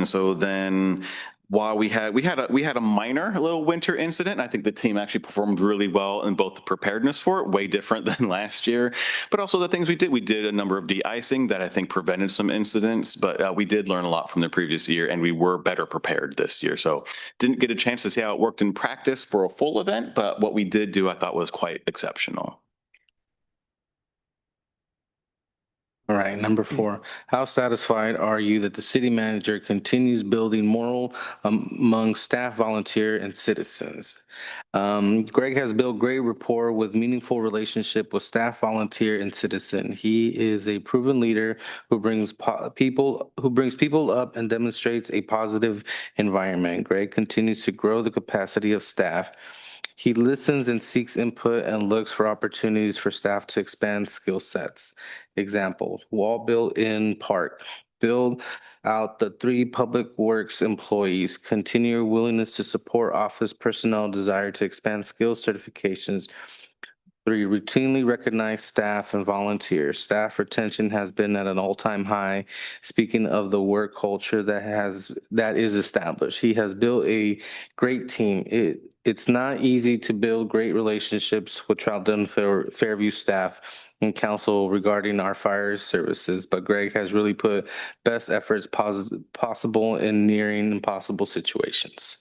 so then while we had a minor little winter incident, I think the team actually performed really well in both the preparedness for it, way different than last year, but also the things we did a number of de-icing that I think prevented some incidents, but we did learn a lot from the previous year and we were better prepared this year. So didn't get a chance to see how it worked in practice for a full event, but what we did do I thought was quite exceptional. All right, number 4, how satisfied are you that the city manager continues building moral among staff, volunteer, and citizens? Greg has built great rapport with meaningful relationship with staff, volunteer, and citizen. He is a proven leader who brings people up and demonstrates a positive environment. Greg continues to grow the capacity of staff. He listens and seeks input and looks for opportunities for staff to expand skill sets. Examples, wall built in park, build out the 3 public works employees, continue willingness to support office personnel, desire to expand skills certifications. 3, routinely recognize staff and volunteers. Staff retention has been at an all-time high. Speaking of the work culture that is established, he has built a great team. It's not easy to build great relationships with Troutdale Fairview staff and council regarding our fire services, but Greg has really put best efforts possible in nearing impossible situations.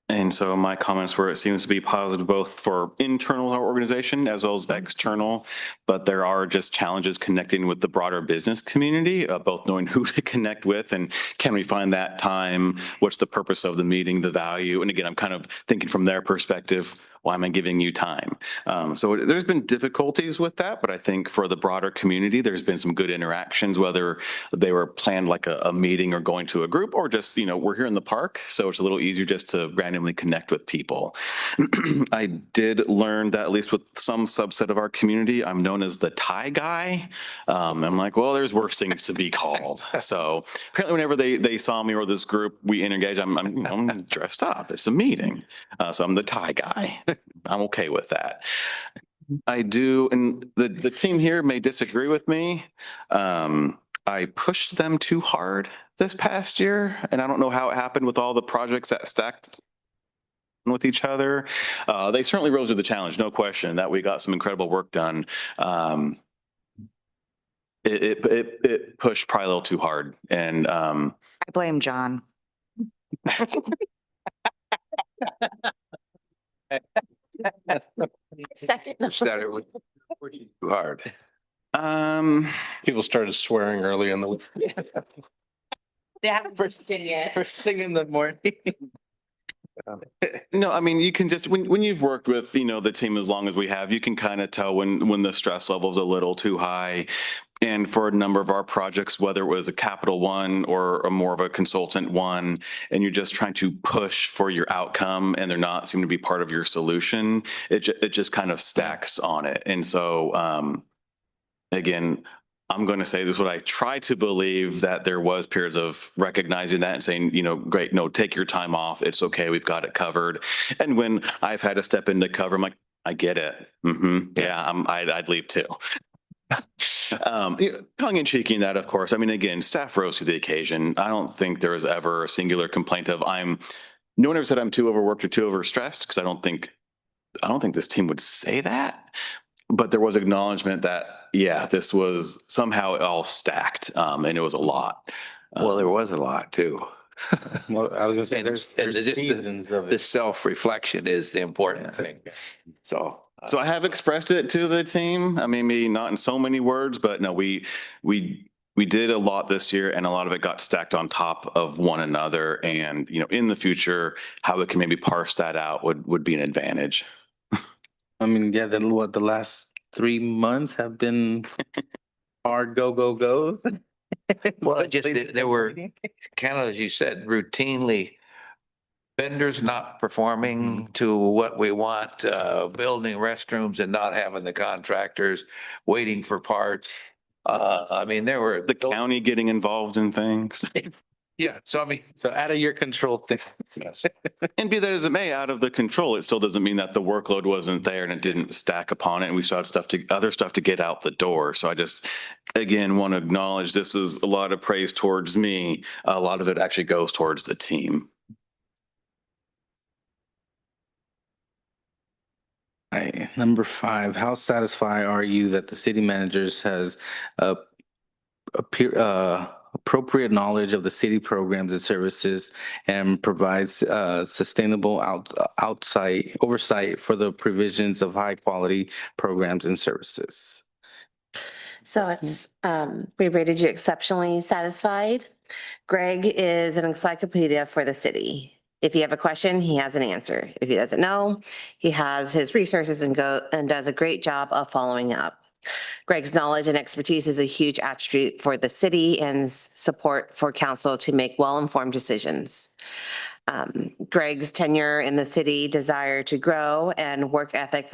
And so my comments were, it seems to be positive both for internal our organization as well as external, but there are just challenges connecting with the broader business community, both knowing who to connect with and can we find that time? What's the purpose of the meeting, the value? And again, I'm kind of thinking from their perspective, why am I giving you time? So there's been difficulties with that, but I think for the broader community, there's been some good interactions, whether they were planned like a meeting or going to a group or just, we're here in the park. So it's a little easier just to randomly connect with people. I did learn that at least with some subset of our community, I'm known as the tie guy. I'm like, well, there's worse things to be called. So apparently whenever they saw me or this group, we engage, I'm dressed up. It's a meeting. So I'm the tie guy. I'm okay with that. I do, and the team here may disagree with me. I pushed them too hard this past year, and I don't know how it happened with all the projects that stacked with each other. They certainly rose to the challenge, no question, that we got some incredible work done. It pushed probably a little too hard, and I blame John. Second. Said it was too hard. People started swearing early in the week. They haven't first yet. First thing in the morning. No, I mean, you can just, when you've worked with, the team as long as we have, you can kind of tell when the stress level is a little too high. And for a number of our projects, whether it was a capital one or a more of a consultant one, and you're just trying to push for your outcome and they're not seeming to be part of your solution, it just kind of stacks on it. And so, again, I'm going to say this is what I try to believe, that there was periods of recognizing that and saying, great, no, take your time off. It's okay. We've got it covered. And when I've had to step in to cover, I'm like, I get it. Yeah, I'd leave too. Tongue in cheek in that, of course. I mean, again, staff rose to the occasion. I don't think there was ever a singular complaint of no one ever said I'm too overworked or too overstressed, because I don't think this team would say that. But there was acknowledgement that, yeah, this was somehow all stacked, and it was a lot. Well, there was a lot too. Well, I was gonna say, there's just seasons of The it. self-reflection is the important thing. So. So I have expressed it to the team. I mean, maybe not in so many words, but no, we did a lot this year, and a lot of it got stacked on top of one another. And, in the future, how we can maybe parse that out would be an advantage. I mean, yeah, the last 3 months have been hard goes. Well, there were kind of, as you said, routinely vendors not performing to what we want, building restrooms and not having the contractors, waiting for parts. I mean, there were The county getting involved in things. Yeah, so I mean, So out of your control thing. yes. And be that as it may, out of the control, it still doesn't mean that the workload wasn't there and it didn't stack upon it. And we still had other stuff to get out the door. So I just, again, want to acknowledge this is a lot of praise towards me. A lot of it actually goes towards the team. Number 5, how satisfied are you that the city managers has appropriate knowledge of the city programs and services and provides sustainable oversight for the provisions of high quality programs and services? So it's, we rated you exceptionally satisfied. Greg is an encyclopedia for the city. If you have a question, he has an answer. If he doesn't know, he has his resources and does a great job of following up. Greg's knowledge and expertise is a huge attribute for the city and support for council to make well-informed decisions. Greg's tenure in the city, desire to grow, and work ethic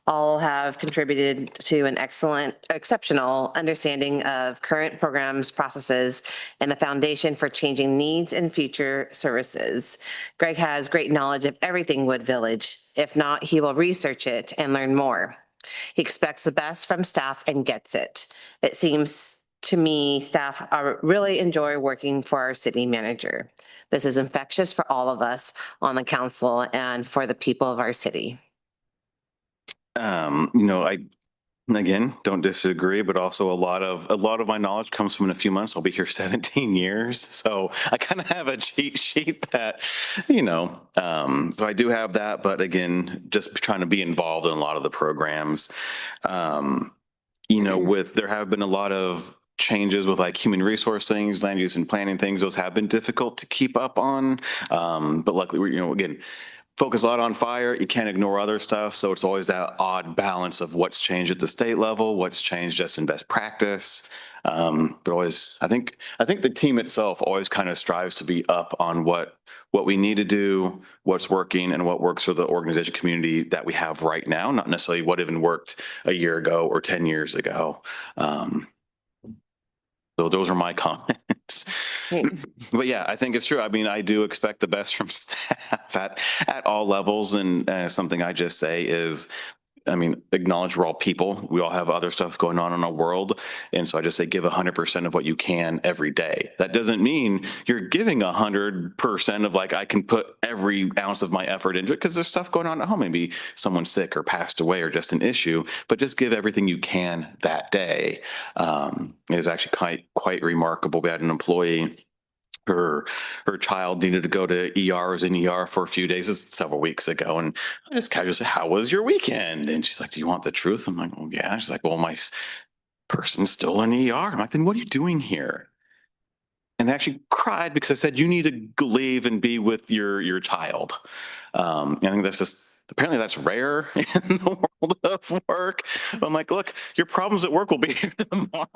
all have contributed to an exceptional understanding of current programs, processes, and the foundation for changing needs and future services. Greg has great knowledge of everything Wood Village. If not, he will research it and learn more. He expects the best from staff and gets it. It seems to me staff really enjoy working for our city manager. This is infectious for all of us on the council and for the people of our city. I, again, don't disagree, but also a lot of my knowledge comes from in a few months. I'll be here 17 years. So I kind of have a cheat sheet that, so I do have that, but again, just trying to be involved in a lot of the programs. There have been a lot of changes with like human resource things, land use and planning things. Those have been difficult to keep up on. But luckily we're, again, focus a lot on fire. You can't ignore other stuff. So it's always that odd balance of what's changed at the state level, what's changed just in best practice. But always, I think the team itself always kind of strives to be up on what we need to do, what's working, and what works for the organization community that we have right now, not necessarily what even worked a year ago or 10 years ago. So those are my comments. But yeah, I think it's true. I mean, I do expect the best from staff at all levels. And something I just say is, acknowledge we're all people. We all have other stuff going on in our world. And so I just say give 100% of what you can every day. That doesn't mean you're giving 100% of like, I can put every ounce of my effort into it because there's stuff going on at home. Maybe someone's sick or passed away or just an issue, but just give everything you can that day. It was actually quite remarkable. We had an employee, her child needed to go to ER, was in ER for a few days, several weeks ago. And I just casually said, how was your weekend? And she's like, do you want the truth? I'm like, well, yeah. She's like, well, my person's still in ER. I'm like, then what are you doing here? And they actually cried because I said, you need to leave and be with your child. I think apparently that's rare in the world of work. But I'm like, look, your problems at work will be here tomorrow.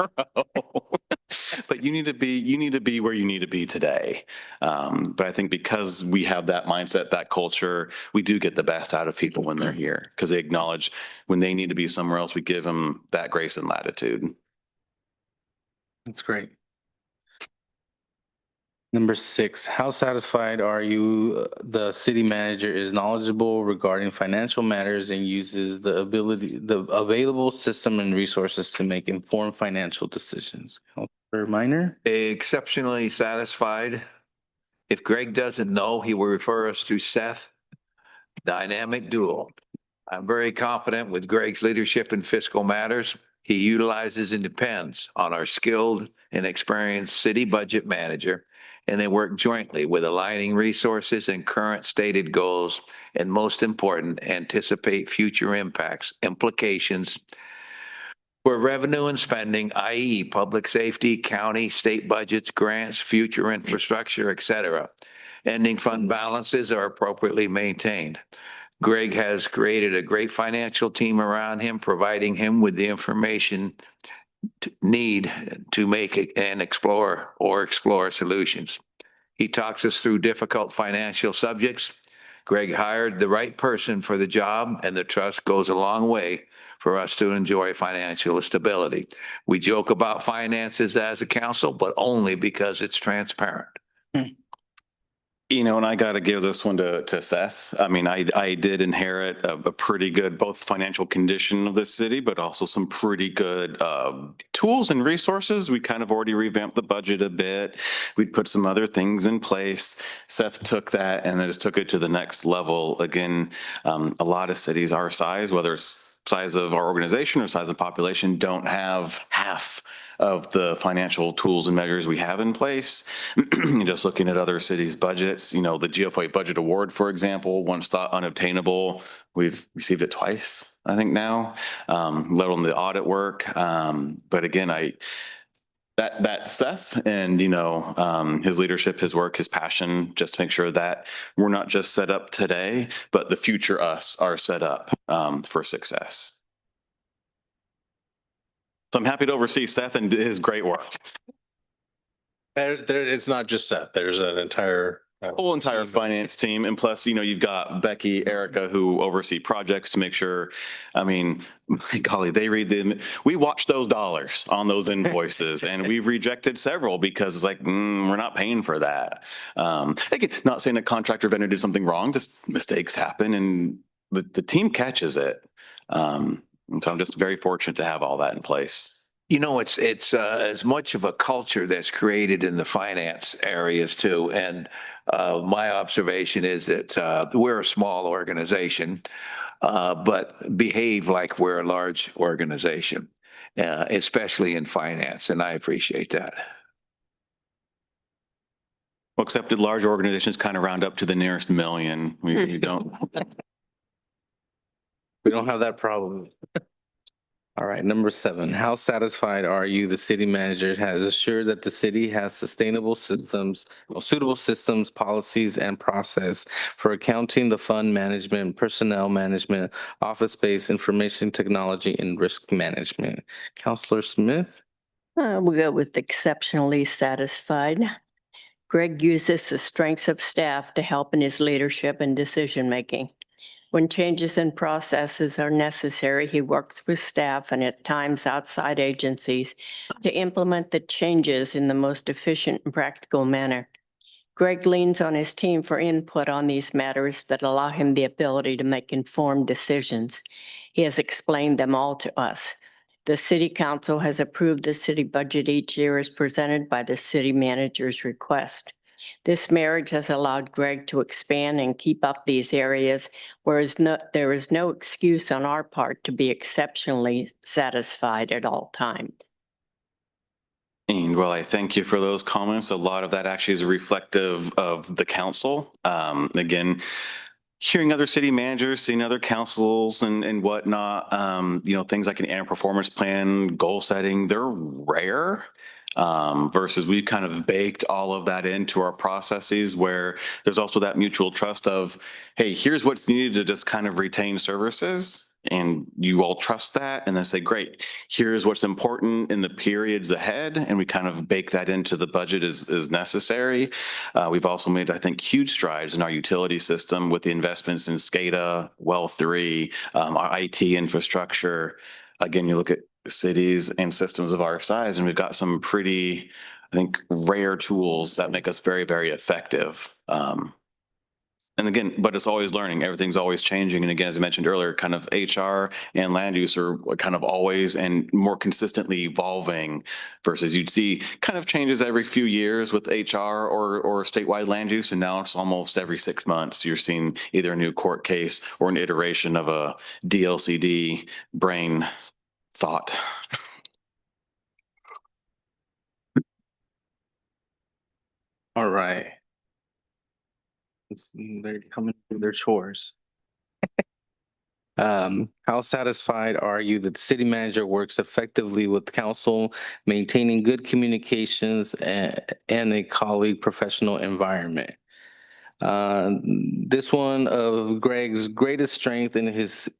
But you need to be where you need to be today. But I think because we have that mindset, that culture, we do get the best out of people when they're here because they acknowledge when they need to be somewhere else, we give them that grace and latitude. That's great. Number 6, how satisfied are you the city manager is knowledgeable regarding financial matters and uses the available system and resources to make informed financial decisions? Councilor Minor? Exceptionally satisfied. If Greg doesn't know, he will refer us to Seth. Dynamic duo. I'm very confident with Greg's leadership in fiscal matters. He utilizes and depends on our skilled and experienced city budget manager, and they work jointly with aligning resources and current stated goals, and most important, anticipate future implications for revenue and spending, i.e. public safety, county, state budgets, grants, future infrastructure, etc. Ending fund balances are appropriately maintained. Greg has created a great financial team around him, providing him with the information need to make it and explore solutions. He talks us through difficult financial subjects. Greg hired the right person for the job, and the trust goes a long way for us to enjoy financial stability. We joke about finances as a council, but only because it's transparent. And I got to give this one to Seth. I did inherit a pretty good both financial condition of the city, but also some pretty good tools and resources. We kind of already revamped the budget a bit. We'd put some other things in place. Seth took that and then just took it to the next level. Again, a lot of cities our size, whether it's size of our organization or size of population, don't have half of the financial tools and measures we have in place. Just looking at other cities' budgets, the GFOA budget award, for example, once thought unobtainable, we've received it twice, I think now, let alone the audit work. But again, that Seth and, his leadership, his work, his passion, just to make sure that we're not just set up today, but the future us are set up for success. So I'm happy to oversee Seth and his great work. It's not just Seth. There's an entire. Whole entire finance team. And plus, you've got Becky, Erica, who oversee projects to make sure, my golly, they read them. We watch those dollars on those invoices and we've rejected several because it's like, we're not paying for that. Again, not saying a contractor vendor did something wrong, just mistakes happen and the team catches it. And so I'm just very fortunate to have all that in place. It's as much of a culture that's created in the finance areas too. And my observation is that we're a small organization, but behave like we're a large organization, especially in finance. And I appreciate that. Well, accepted large organizations kind of round up to the nearest million. We don't. We don't have that problem. All right, number 7, how satisfied are you the city manager has assured that the city has suitable systems, policies, and process for accounting, the fund management, personnel management, office space, information technology, and risk management? Counselor Smith? We'll go with exceptionally satisfied. Greg uses the strengths of staff to help in his leadership and decision-making. When changes in processes are necessary, he works with staff and at times outside agencies to implement the changes in the most efficient and practical manner. Greg leans on his team for input on these matters that allow him the ability to make informed decisions. He has explained them all to us. The City Council has approved the city budget each year as presented by the city manager's request. This marriage has allowed Greg to expand and keep up these areas, whereas there is no excuse on our part to be exceptionally satisfied at all times. And well, I thank you for those comments. A lot of that actually is reflective of the council. Again, hearing other city managers, seeing other councils and whatnot, things like an annual performance plan, goal setting, they're rare. Versus we've kind of baked all of that into our processes where there's also that mutual trust of, hey, here's what's needed to just kind of retain services. And you all trust that and then say, great, here's what's important in the periods ahead. And we kind of bake that into the budget as necessary. We've also made, I think, huge strides in our utility system with the investments in SCADA, Well 3, our IT infrastructure. Again, you look at cities and systems of our size, and we've got some pretty, I think, rare tools that make us very, very effective. And again, but it's always learning. Everything's always changing. And again, as I mentioned earlier, kind of HR and land use are kind of always and more consistently evolving versus you'd see kind of changes every few years with HR or statewide land use. And now it's almost every 6 months. You're seeing either a new court case or an iteration of a DLCD brain thought. All right. They're coming through their chores. How satisfied are you that the city manager works effectively with council, maintaining good communications and a colleague professional environment? This one of Greg's greatest strength is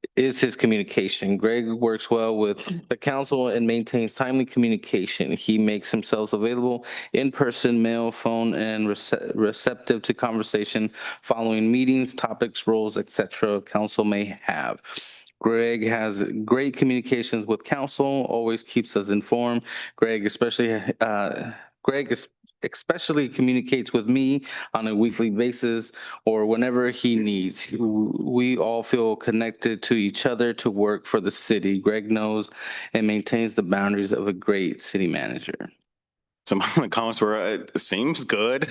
his communication. Greg works well with the council and maintains timely communication. He makes himself available in person, mail, phone, and receptive to conversation following meetings, topics, roles, etc. council may have. Greg has great communications with council, always keeps us informed. Greg especially communicates with me on a weekly basis or whenever he needs. We all feel connected to each other to work for the city. Greg knows and maintains the boundaries of a great city manager. Some of the comments were, it seems good.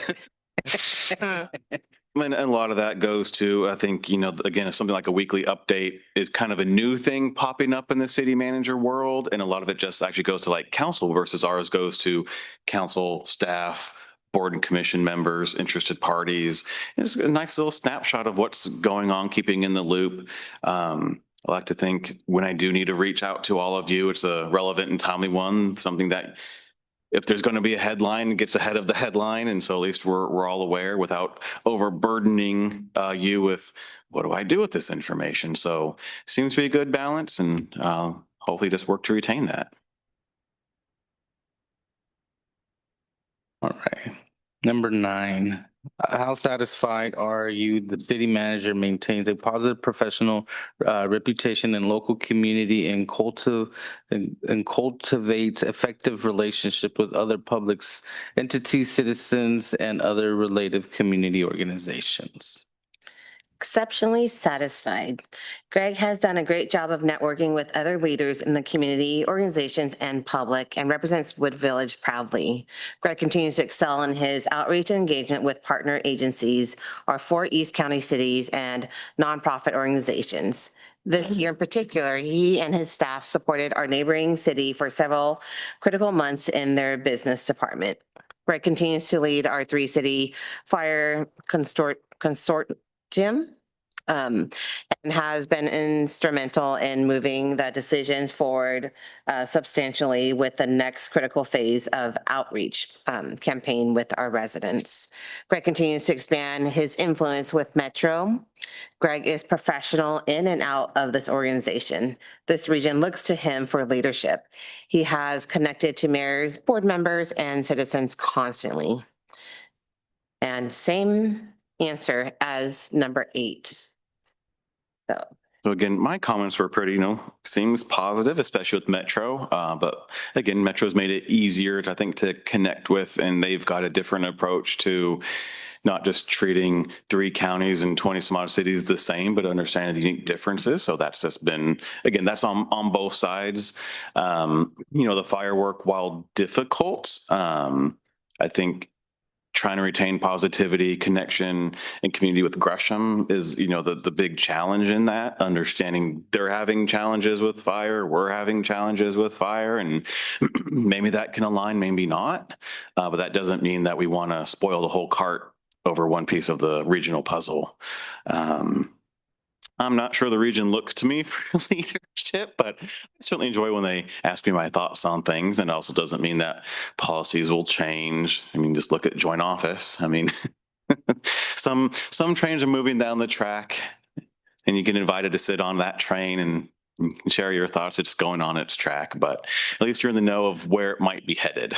And a lot of that goes to, I think, again, something like a weekly update is kind of a new thing popping up in the city manager world. And a lot of it just actually goes to like council versus ours goes to council, staff, board and commission members, interested parties. It's a nice little snapshot of what's going on, keeping in the loop. I like to think when I do need to reach out to all of you, it's a relevant and timely one, something that if there's going to be a headline, it gets ahead of the headline. And so at least we're all aware without overburdening you with what do I do with this information? So seems to be a good balance and hopefully just work to retain that. All right. Number 9, how satisfied are you the city manager maintains a positive professional reputation in local community and cultivates effective relationship with other public entities, citizens, and other related community organizations? Exceptionally satisfied. Greg has done a great job of networking with other leaders in the community, organizations, and public, and represents Wood Village proudly. Greg continues to excel in his outreach and engagement with partner agencies, our 4 East County cities, and nonprofit organizations. This year in particular, he and his staff supported our neighboring city for several critical months in their business department. Greg continues to lead our 3-city fire consortium and has been instrumental in moving the decisions forward substantially with the next critical phase of outreach campaign with our residents. Greg continues to expand his influence with Metro. Greg is professional in and out of this organization. This region looks to him for leadership. He has connected to mayors, board members, and citizens constantly. And same answer as number 8. So again, my comments were pretty, seems positive, especially with Metro. But again, Metro's made it easier, I think, to connect with, and they've got a different approach to not just treating 3 counties and 20 some odd cities the same, but understanding the unique differences. So that's just been, again, that's on both sides. The firework, while difficult, I think trying to retain positivity, connection, and community with Gresham is, the big challenge in that, understanding they're having challenges with fire, we're having challenges with fire, and maybe that can align, maybe not. But that doesn't mean that we want to spoil the whole cart over one piece of the regional puzzle. I'm not sure the region looks to me for leadership, but I certainly enjoy when they ask me my thoughts on things. And it also doesn't mean that policies will change. I mean, just look at joint office. I mean, some trains are moving down the track and you get invited to sit on that train and share your thoughts. It's going on its track, but at least you're in the know of where it might be headed.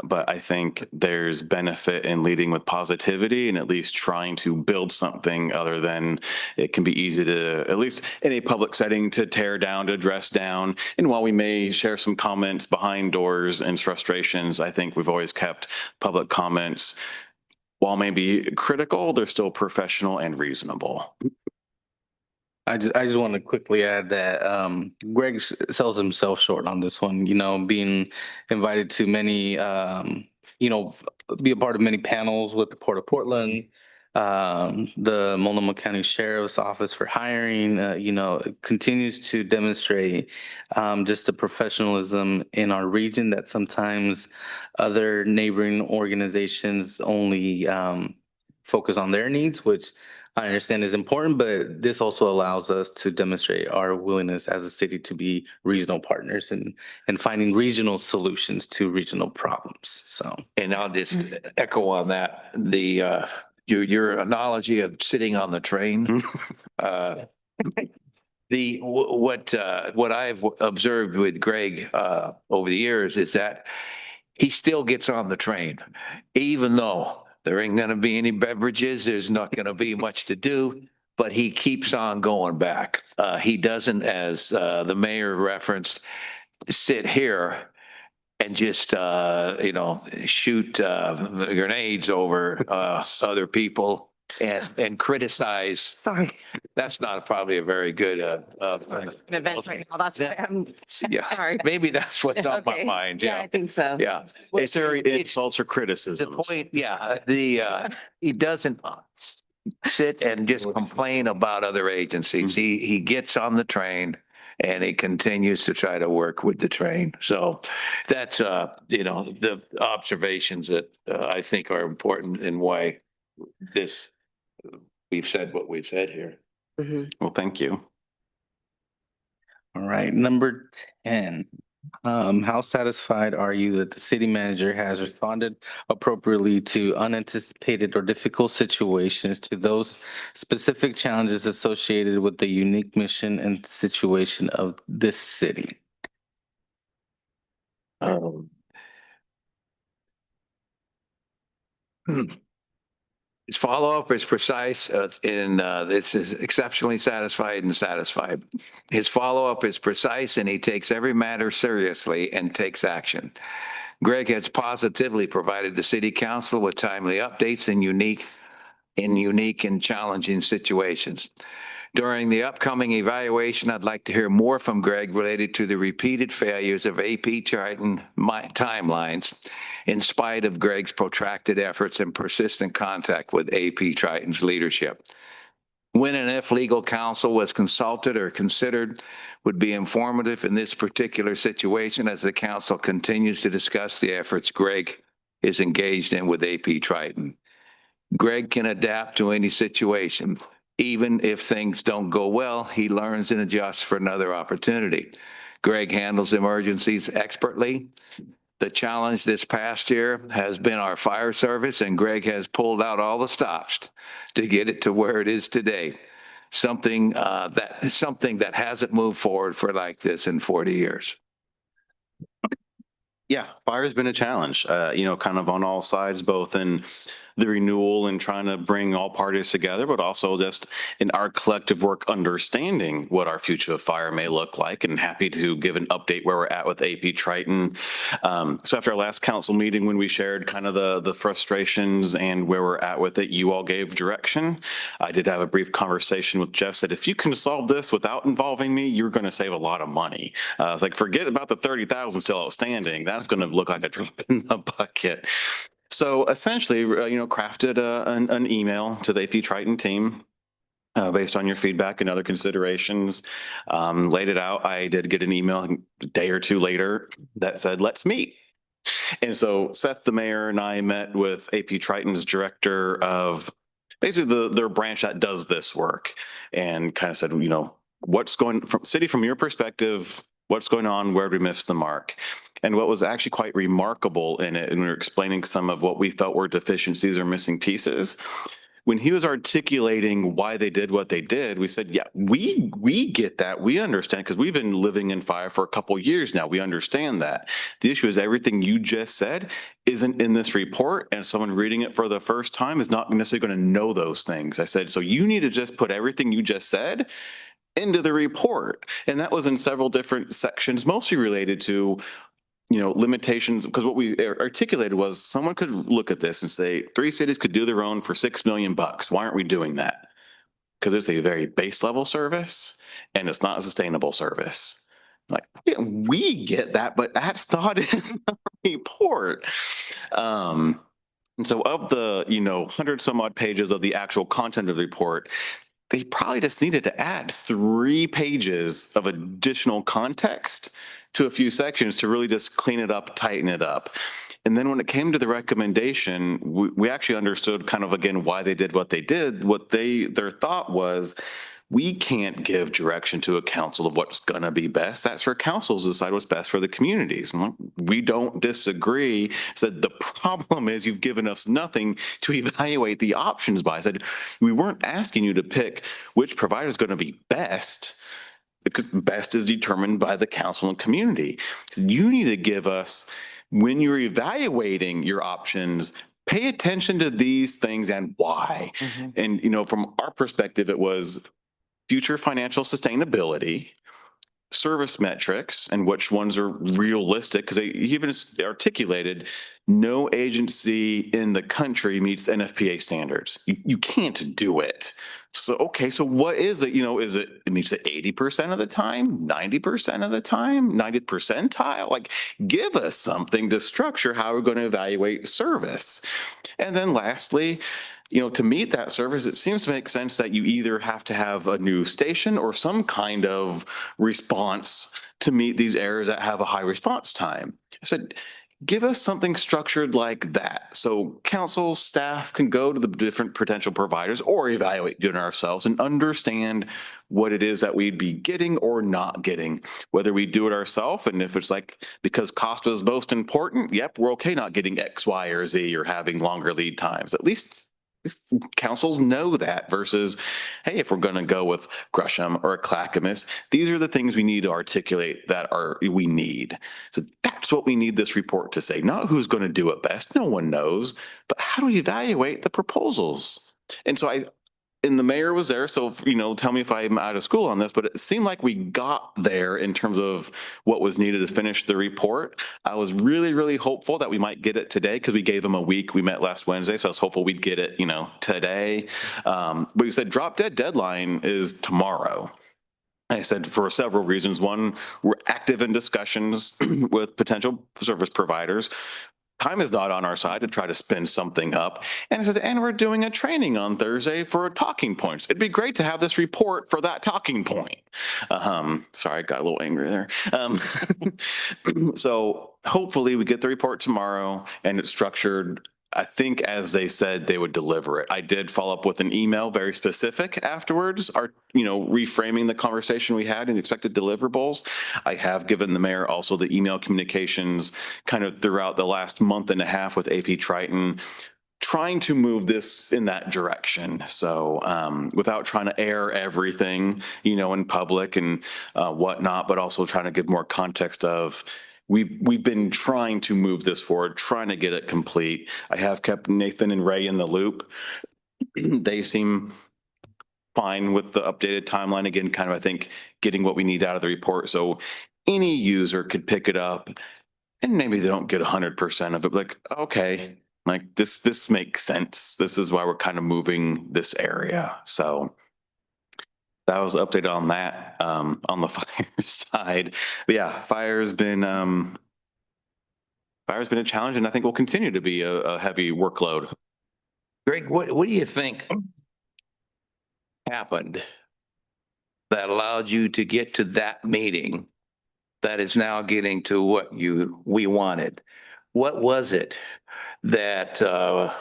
But I think there's benefit in leading with positivity and at least trying to build something other than it can be easy to, at least in a public setting, to tear down, to address down. And while we may share some comments behind doors and frustrations, I think we've always kept public comments, while maybe critical, they're still professional and reasonable. I just want to quickly add that Greg sells himself short on this one, being invited to many, be a part of many panels with the Port of Portland, the Multnomah County Sheriff's Office for hiring, continues to demonstrate just the professionalism in our region that sometimes other neighboring organizations only focus on their needs, which I understand is important, but this also allows us to demonstrate our willingness as a city to be regional partners and finding regional solutions to regional problems. So, And I'll just echo on that. Your analogy of sitting on the train. What I've observed with Greg over the years is that he still gets on the train, even though there ain't going to be any beverages. There's not going to be much to do, but he keeps on going back. He doesn't, as the mayor referenced, sit here and just, shoot grenades over other people and criticize. Sorry, That's not probably a very good, events right now. That's why I'm yeah, sorry. maybe that's what's on my Okay. mind. Yeah, I Yeah. think so. Yeah. Necessary It's- insults or The criticisms. point, yeah, he doesn't sit and just complain about other agencies. He gets on the train and he continues to try to work with the train. So that's, the observations that I think are important and why this, we've said what we've said here. Mhm. Well, thank you. All right, number 10. How satisfied are you that the city manager has responded appropriately to unanticipated or difficult situations, to those specific challenges associated with the unique mission and situation of this city? Um, His follow-up is precise, and this is exceptionally satisfied and satisfied. His follow-up is precise and he takes every matter seriously and takes action. Greg has positively provided the city council with timely updates in unique and challenging situations. During the upcoming evaluation, I'd like to hear more from Greg related to the repeated failures of AP Triton timelines in spite of Greg's protracted efforts and persistent contact with AP Triton's leadership. When and if legal counsel was consulted or considered would be informative in this particular situation as the council continues to discuss the efforts Greg is engaged in with AP Triton. Greg can adapt to any situation. Even if things don't go well, he learns and adjusts for another opportunity. Greg handles emergencies expertly. The challenge this past year has been our fire service, and Greg has pulled out all the stops to get it to where it is today. Something that hasn't moved forward for like this in 40 years. Yeah, fire has been a challenge, kind of on all sides, both in the renewal and trying to bring all parties together, but also just in our collective work understanding what our future of fire may look like, and happy to give an update where we're at with AP Triton. So after our last council meeting, when we shared kind of the frustrations and where we're at with it, you all gave direction. I did have a brief conversation with Jeff, said, if you can solve this without involving me, you're going to save a lot of money. I was like, forget about the 30,000 still outstanding. That's going to look like a drop in the bucket. So essentially, crafted an email to the AP Triton team based on your feedback and other considerations, laid it out. I did get an email a day or two later that said, let's meet. And so Seth, the mayor, and I met with AP Triton's director of basically their branch that does this work, and kind of said, what's going from your perspective, what's going on, where did we miss the mark? And what was actually quite remarkable in it, and we were explaining some of what we felt were deficiencies or missing pieces, when he was articulating why they did what they did, we said, yeah, we get that. We understand, because we've been living in fire for a couple years now. We understand that. The issue is everything you just said isn't in this report, and someone reading it for the first time is not necessarily going to know those things. I said, so you need to just put everything you just said into the report. And that was in several different sections, mostly related to limitations, because what we articulated was someone could look at this and say 3 cities could do their own for $6 million. Why aren't we doing that? Because it's a very base level service and it's not a sustainable service. Like, yeah, we get that, but that's not in the report. And so of the 100 some odd pages of the actual content of the report, they probably just needed to add 3 pages of additional context to a few sections to really just clean it up, tighten it up. And then when it came to the recommendation, we actually understood kind of, again, why they did what they did. Their thought was, we can't give direction to a council of what's going to be best. That's for councils to decide what's best for the communities. We don't disagree. Said the problem is you've given us nothing to evaluate the options by. I said, we weren't asking you to pick which provider is going to be best, because best is determined by the council and community. You need to give us, when you're evaluating your options, pay attention to these things and why. And, from our perspective, it was future financial sustainability, service metrics and which ones are realistic, because they even articulated no agency in the country meets NFPA standards. You can't do it. So, okay, so what is it? Is it meets it 80% of the time, 90% of the time, 90th percentile? Like, give us something to structure how we're going to evaluate service. And then lastly, to meet that service, it seems to make sense that you either have to have a new station or some kind of response to meet these errors that have a high response time. I said, give us something structured like that. So council staff can go to the different potential providers or evaluate doing it ourselves and understand what it is that we'd be getting or not getting, whether we do it ourselves. And if it's like, because cost was most important, yep, we're okay not getting X, Y, or Z or having longer lead times. At least councils know that versus, hey, if we're going to go with Gresham or a Clackamas, these are the things we need to articulate that we need. So that's what we need this report to say, not who's going to do it best. No one knows, but how do we evaluate the proposals? And so and the mayor was there, so tell me if I'm out of school on this, but it seemed like we got there in terms of what was needed to finish the report. I was really, really hopeful that we might get it today because we gave them a week. We met last Wednesday, so I was hopeful we'd get it, today. But we said drop dead deadline is tomorrow. I said for several reasons. One, we're active in discussions with potential service providers. Time is not on our side to try to spin something up. And I said, and we're doing a training on Thursday for talking points. It'd be great to have this report for that talking point. Sorry, I got a little angry there. So hopefully we get the report tomorrow and it's structured. I think as they said, they would deliver it. I did follow up with an email, very specific afterwards, reframing the conversation we had and expected deliverables. I have given the mayor also the email communications kind of throughout the last month and a half with AP Triton, trying to move this in that direction. So without trying to air everything, in public and whatnot, but also trying to give more context of, we've been trying to move this forward, trying to get it complete. I have kept Nathan and Ray in the loop. They seem fine with the updated timeline. Again, kind of, I think, getting what we need out of the report. So any user could pick it up and maybe they don't get 100% of it. Like, okay, like this makes sense. This is why we're kind of moving this area. So that was the update on that, on the fire side. But yeah, fire's been a challenge, and I think will continue to be a heavy workload. Greg, what do you think happened that allowed you to get to that meeting that is now getting to what we wanted? What was it that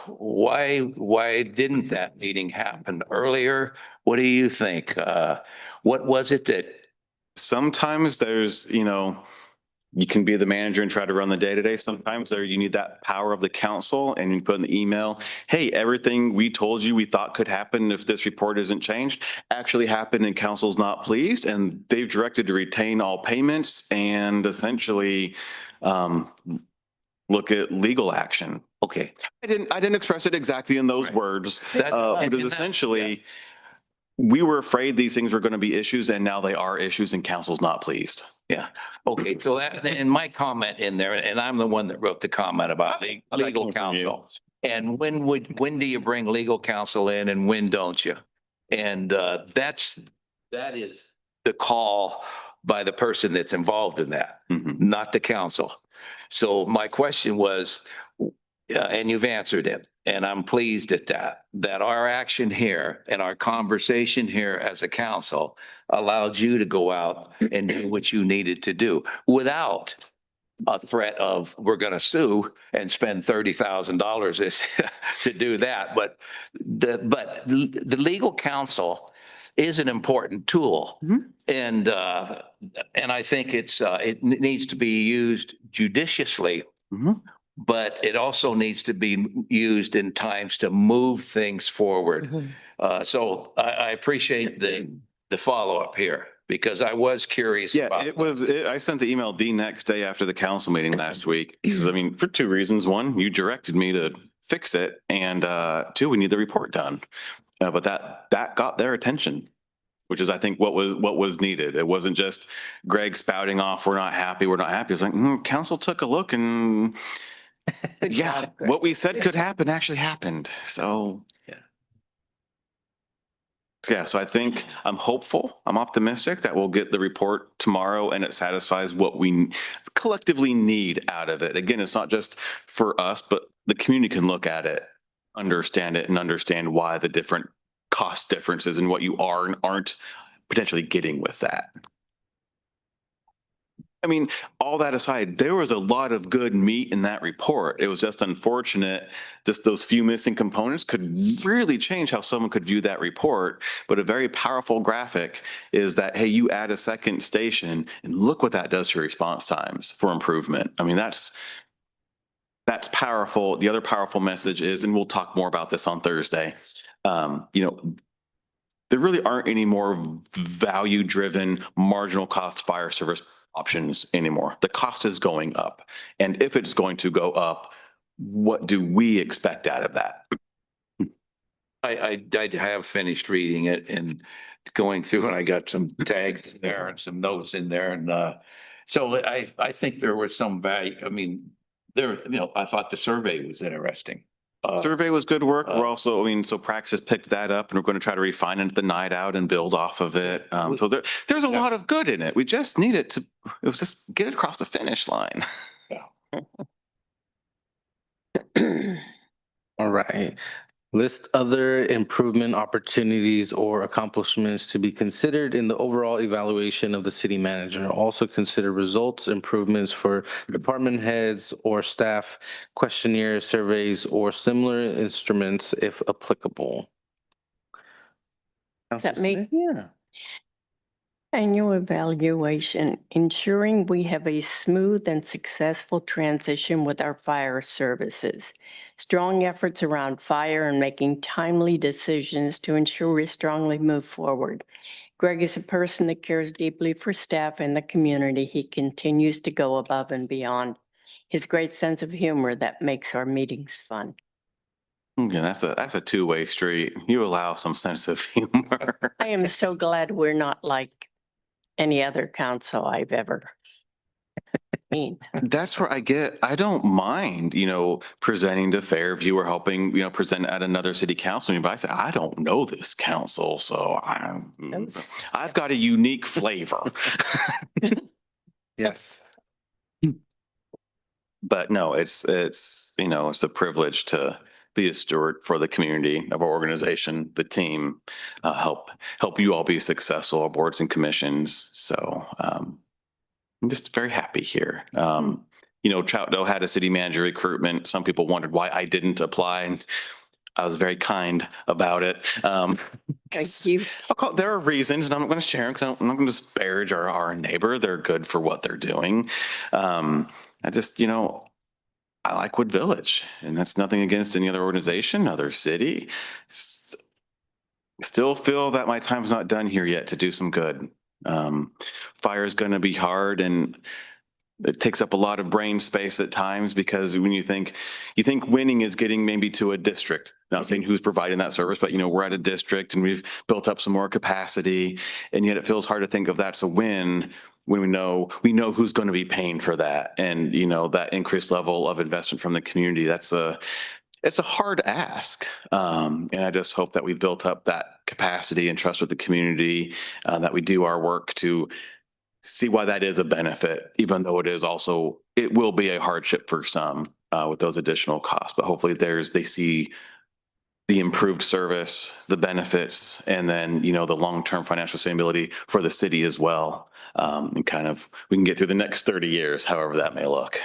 why didn't that meeting happen earlier? What do you think? What was it that Sometimes there's, you can be the manager and try to run the day-to-day. Sometimes you need that power of the council, and you put in the email, hey, everything we told you we thought could happen if this report isn't changed actually happened and council's not pleased, and they've directed to retain all payments and essentially look at legal action. okay? I didn't express it exactly in those Right. words, That- but and it's that- essentially, we were afraid these things were going to be issues, and now they are issues, and council's not pleased. Yeah, okay, so that, and my comment in there, and I'm the one that wrote the comment about legal counsel. And when do you bring legal counsel in and when don't you? And that is the call by the person that's involved in that, Mhm. not the council. So my question was, and you've answered it, and I'm pleased at that our action here and our conversation here as a council allowed you to go out and do what you needed to do without a threat of, we're going to sue and spend $30,000 to do that. But the legal counsel is an important tool. Mhm. And I think it needs to be used judiciously, Mhm. but it also needs to be used in times to move things forward. So I appreciate the follow-up here because I was curious Yeah, about. I sent the email the next day after the council meeting last week. Because for two reasons. One, you directed me to fix it. And two, we need the report done. But that got their attention. which is, I think, what was needed. It wasn't just Greg spouting off, we're not happy, we're not happy. It's like, council took a look and Good yeah, job, Greg. what we said Good could job. happen actually happened. So. Yeah. Yeah, so I think I'm hopeful, I'm optimistic that we'll get the report tomorrow and it satisfies what we collectively need out of it. Again, it's not just for us, but the community can look at it, understand it, and understand why the different cost differences and what you are and aren't potentially getting with that. I mean, all that aside, there was a lot of good meat in that report. It was just unfortunate, just those few missing components could really change how someone could view that report. But a very powerful graphic is that, hey, you add a second station and look what that does to response times for improvement. I mean, that's powerful. The other powerful message is, and we'll talk more about this on Thursday, there really aren't any more value-driven marginal cost fire service options anymore. The cost is going up. And if it's going to go up, what do we expect out of that? I have finished reading it and going through, and I got some tags in there and some notes in there. And so I think there was some value. I mean, I thought the survey was interesting. Survey was good work. We're also, so Praxis picked that up and we're going to try to refine it the night out and build off of it. So there's a lot of good in it. We just need it was just get it across the finish line. All right. List other improvement opportunities or accomplishments to be considered in the overall evaluation of the city manager. Also consider results, improvements for department heads or staff, questionnaires, surveys, or similar instruments if applicable. Is that me? Yeah. Annual evaluation, ensuring we have a smooth and successful transition with our fire services. Strong efforts around fire and making timely decisions to ensure we strongly move forward. Greg is a person that cares deeply for staff and the community. He continues to go above and beyond. His great sense of humor that makes our meetings fun. Yeah, that's a two-way street. You allow some sense of humor. I am so glad we're not like any other council I've ever seen. That's where I don't mind, presenting to Fairview or helping, present at another city council meeting, but I say, I don't know this council, so I've got a unique flavor. Yes. But no, it's a privilege to be a steward for the community of our organization, the team, help you all be successful, our boards and commissions. So I'm just very happy here. Troutdale had a city manager recruitment. Some people wondered why I didn't apply, and I was very kind about it. Thank you. There are reasons, and I'm not going to share them because I'm not going to disparage our neighbor. They're good for what they're doing. I just, I like Wood Village, and that's nothing against any other organization, other city. Still feel that my time's not done here yet to do some good. Fire is going to be hard, and it takes up a lot of brain space at times because when you think winning is getting maybe to a district, not saying who's providing that service, but we're at a district and we've built up some more capacity, and yet it feels hard to think of that's a win when we know who's going to be paying for that, and that increased level of investment from the community. It's a hard ask, and I just hope that we've built up that capacity and trust with the community, that we do our work to see why that is a benefit, even though it will be a hardship for some with those additional costs. But hopefully they see the improved service, the benefits, and then, the long-term financial sustainability for the city as well. And we can get through the next 30 years, however that may look.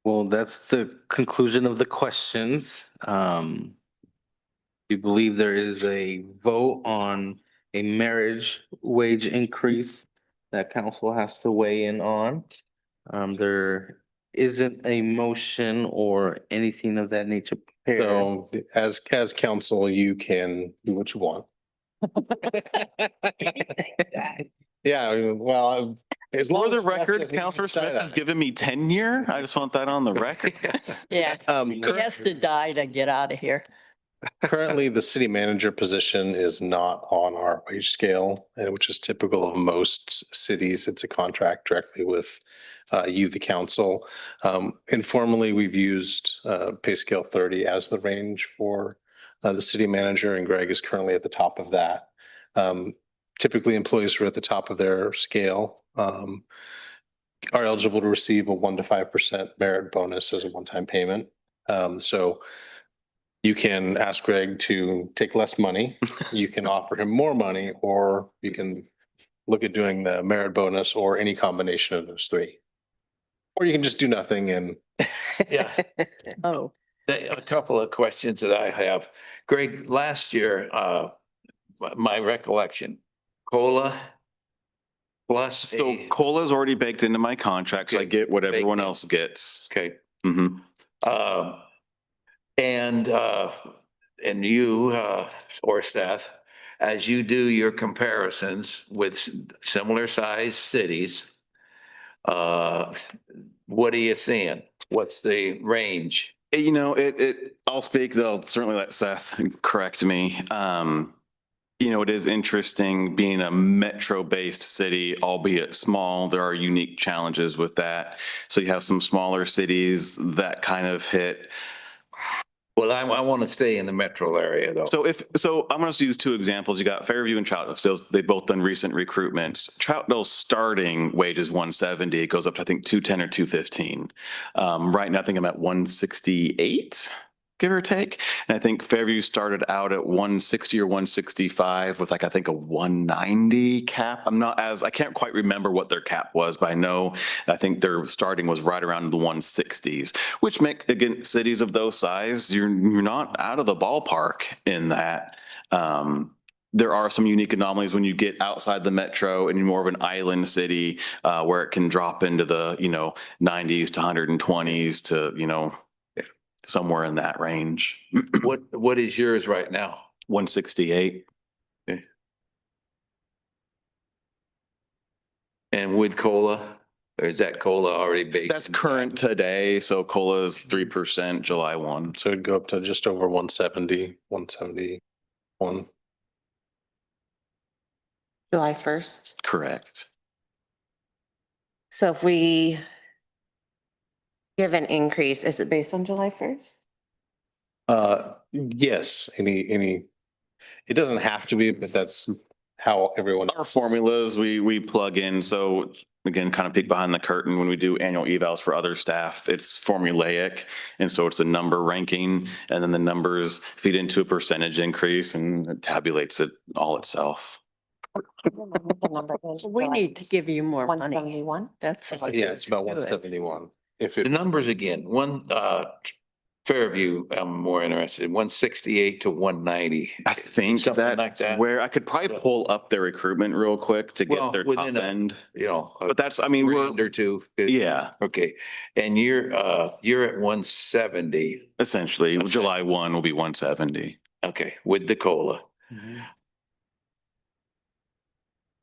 Well, that's the conclusion of the questions. We believe there is a vote on a marriage wage increase that council has to weigh in on. There isn't a motion or anything of that nature prepared. So as council, you can do what you want. Yeah, well, as long For the as Jeff record, doesn't Councilor decide Smith on has it. given me tenure. I just want that on the record. Yeah, he has to die to get out of here. Currently, the city manager position is not on our wage scale, and which is typical of most cities. It's a contract directly with you, the council. Informally, we've used pay scale 30 as the range for the city manager, and Greg is currently at the top of that. Typically, employees who are at the top of their scale are eligible to receive a 1 to 5% merit bonus as a one-time payment. So you can ask Greg to take less money, you can offer him more money, or you can look at doing the merit bonus or any combination of those three. Or you can just do nothing and Yeah. Oh, A couple of questions that I have. Greg, last year, my recollection, COLA plus So a, COLA is already baked into my contract, so I Okay, get what everyone baked in. else gets. okay. Mhm. Um, and, and you, or staff, as you do your comparisons with similar sized cities, what are you seeing? What's the range? You know, I'll speak, they'll certainly let Seth correct me. You know, it is interesting being a metro-based city, albeit small. There are unique challenges with that. So you have some smaller cities that kind of hit. Well, I want to stay in the metro area though. So I'm going to use two examples. You got Fairview and Troutdale. So they've both done recent recruitments. Troutdale's starting wage is 170. It goes up to, I think, 210 or 215. Right now, I think I'm at 168. Give or take. And I think Fairview started out at 160 or 165 with, like, I think a 190 cap. I can't quite remember what their cap was, but I think their starting was right around the 160s, which make, again, cities of those size, you're not out of the ballpark in that. There are some unique anomalies when you get outside the metro and you're more of an island city, where it can drop into the, 90s to 120s to, somewhere in that range. What is yours right now? 168. And with COLA, or is that COLA already baked? That's current today. So COLA is 3% July 1. so it'd go up to just over 170, 171. July 1st. Correct. So if we give an increase, is it based on July 1st? Yes, it doesn't have to be, but that's how everyone. Our formulas, we plug in. So again, kind of peek behind the curtain when we do annual evals for other staff, it's formulaic. And so it's a number ranking, and then the numbers feed into a percentage increase and it tabulates it all itself. we need to give you more money. 171? That's. Yeah, it's about Do it. 171. If The it, numbers again, Fairview, I'm more interested, 168 to 190. I think Something like that. where I could probably pull up their recruitment real quick to Well, get their top within a- end. You know, a But that's, I mean, grand or two. yeah, Okay, and you're at 170, essentially Okay. July 1 will be 170. okay, with the COLA.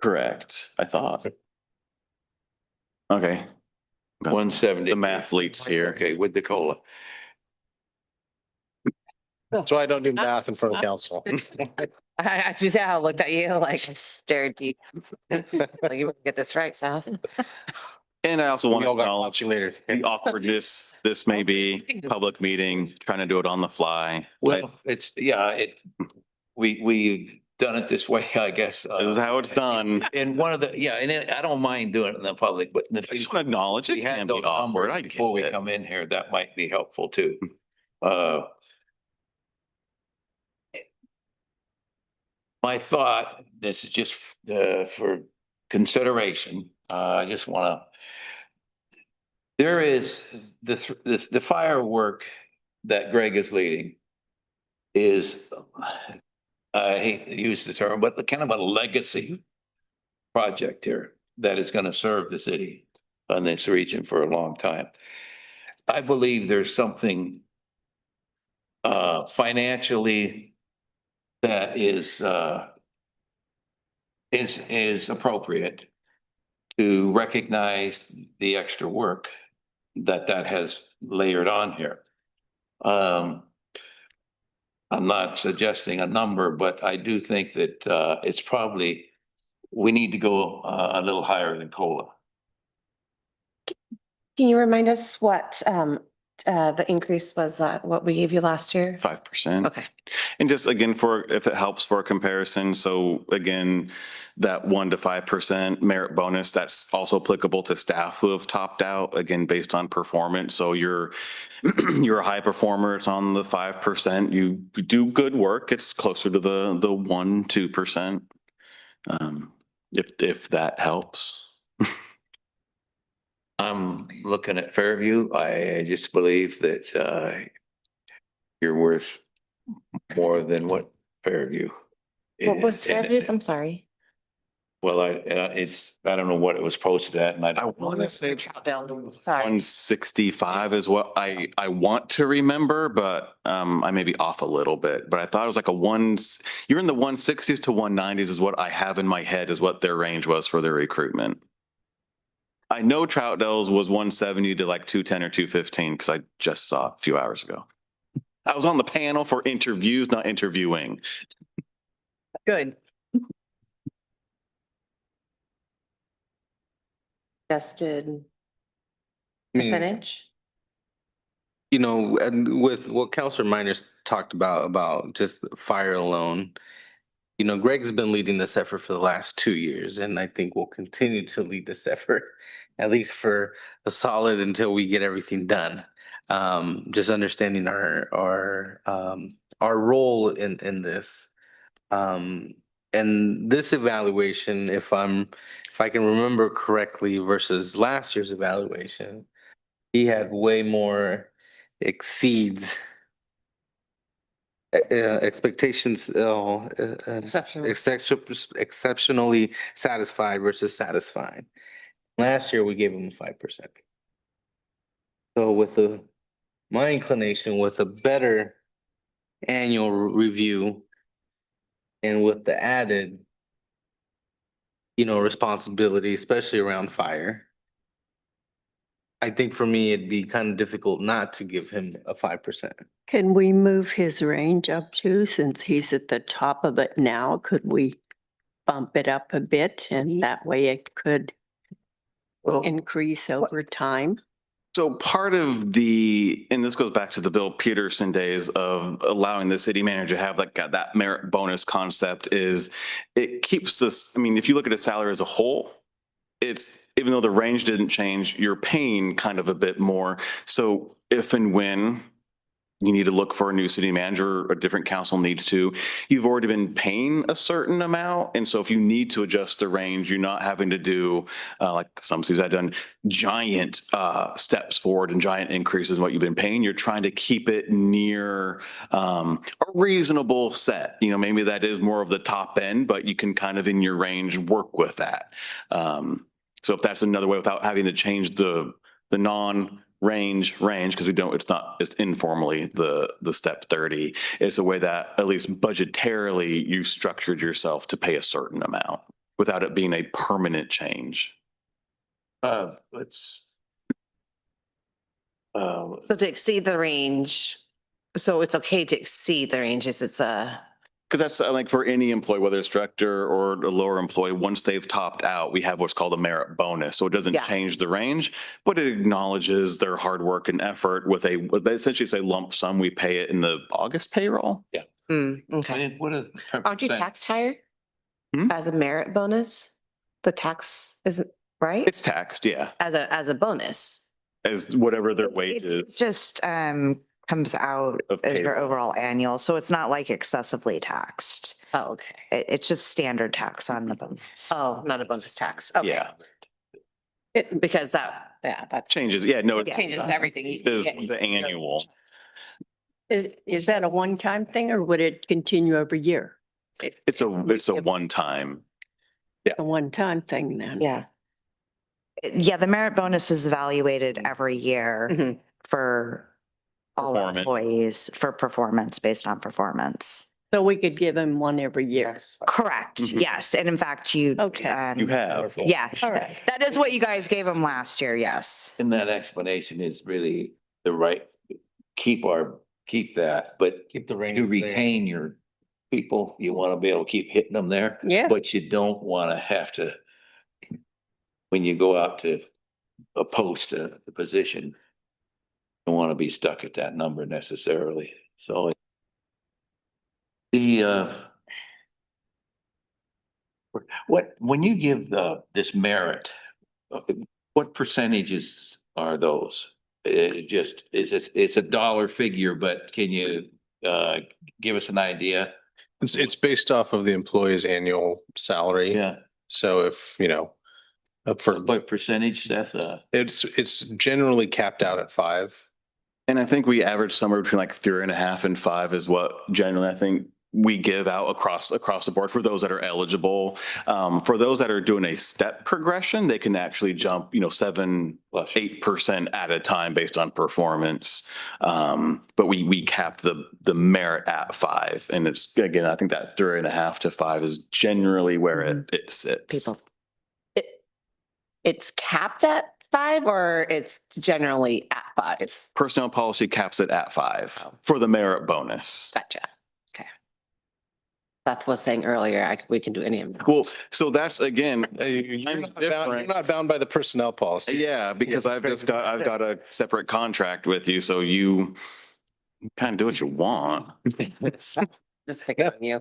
Correct, I thought. Okay. Got 170. The math leads here. Okay, with the COLA. that's why I don't do math in front of council. I just looked at you like I stared deep. Like, you wouldn't get this right, Seth. And I also want We to all got acknowledge you later. the awkwardness. This may be public meeting, trying to do it on the fly. Well, we've done it this way, I guess. This is how it's done. And I don't mind doing it in the public, but in the I just want to future, acknowledge it we had can be those awkward. numbers I get before we it. come in here, that might be helpful too. My thought, this is just for consideration, I just want to, there is the firework that Greg is leading is, I hate to use the term, but kind of a legacy project here that is going to serve the city on this region for a long time. I believe there's something financially that is appropriate to recognize the extra work that has layered on here. I'm not suggesting a number, but I do think that it's probably, we need to go a little higher than COLA. Can you remind us what the increase was, what we gave you last year? 5%. Okay. And just again, if it helps for a comparison, so again, that 1 to 5% merit bonus, that's also applicable to staff who have topped out, again, based on performance. So you're a high performer, it's on the 5%. You do good work, it's closer to the 1-2%. If that helps. I'm looking at Fairview. I just believe that you're worth more than what Fairview is. What was And- Fairview's? I'm sorry. Well, I don't know what it was posted at, and I I don't. want to say Sorry. 165 is what I want to remember, but I may be off a little bit. But I thought it was like you're in the 160s to 190s is what I have in my head is what their range was for their recruitment. I know Troutdale's was 170 to like 210 or 215 because I just saw it a few hours ago. I was on the panel for interviews, not interviewing. Good. Suggested I mean, percentage? You know, and with what Counselor Miners talked about just fire alone, you know, Greg's been leading this effort for the last 2 years, and I think we'll continue to lead this effort at least for a solid until we get everything done. Just understanding our role in this. And this evaluation, if I can remember correctly versus last year's evaluation, he had way more exceeds expectations, exceptionally satisfied versus satisfied. Last year, we gave him 5%. So my inclination with a better annual review and with the added, responsibility, especially around fire, I think for me, it'd be kind of difficult not to give him a 5%. Can we move his range up too, since he's at the top of it now? Could we bump it up a bit and that way it could increase over time? So part of and this goes back to the Bill Peterson days of allowing the city manager to have like that merit bonus concept is it keeps this, I mean, if you look at a salary as a whole, it's, even though the range didn't change, you're paying kind of a bit more. So if and when you need to look for a new city manager, a different council needs to, you've already been paying a certain amount. And so if you need to adjust the range, you're not having to do, like some cities have done, giant steps forward and giant increases in what you've been paying. You're trying to keep it near a reasonable set. You know, maybe that is more of the top end, but you can kind of in your range work with that. So if that's another way without having to change the non-range, because it's informally the step 30. It's a way that at least budgetarily you structured yourself to pay a certain amount without it being a permanent change. So to exceed the range, so it's okay to exceed the range, it's a. Because that's like for any employee, whether it's director or a lower employee, once they've topped out, we have what's called a merit bonus. So it doesn't change the range, but it acknowledges their hard work and effort with essentially it's a lump sum. We pay it in the August payroll. Yeah. Okay. What is? Aren't you taxed higher as a merit bonus? The tax isn't, right? It's taxed, yeah, As a bonus. as whatever their wage It is. just comes out Of as your payroll. overall annual, so it's not like excessively taxed. Oh, okay. It's just standard tax on the bonus. Oh, not a bonus tax. Okay. Yeah, Because that's. changes. Yeah, no, it Changes everything. is the annual. Is that a one-time thing or would it continue every year? It's a one-time. A one-time thing then? Yeah. Yeah, the merit bonus is evaluated every year Mhm. for all Performance. employees for performance, based on performance. So we could give him one every year. Correct, Mhm. yes. And in fact, you. Okay. You have. Yeah, All right. that is what you guys gave them last year, yes. And that explanation is really the right, keep our keep that, but Keep the rain. you retain your people. You want to be able to keep hitting them there. Yeah. But you don't want to have to, when you go out to post the position, you don't want to be stuck at that number necessarily. So the, when you give this merit, what percentages are those? It just, it's a dollar figure, but can you give us an idea? It's based off of the employee's annual salary. Yeah, So if, you know, for, what percentage, Seth? it's generally capped out at 5. And I think we average somewhere between like 3.5 and 5 is what generally I think we give out across the board for those that are eligible. For those that are doing a step progression, they can actually jump, 7, 8% at a time based on performance. But we cap the merit at 5, and it's, again, I think that 3.5 to 5 is generally where it sits. People. It's capped at 5 or it's generally at 5? Personnel policy caps it at 5 for the merit bonus. Gotcha. Okay. Seth was saying earlier, we can do any amount. Well, so that's again, You're not bound by the personnel policy. yeah, because I've got a separate contract with you, so you kind of do what you want. Just picking on you.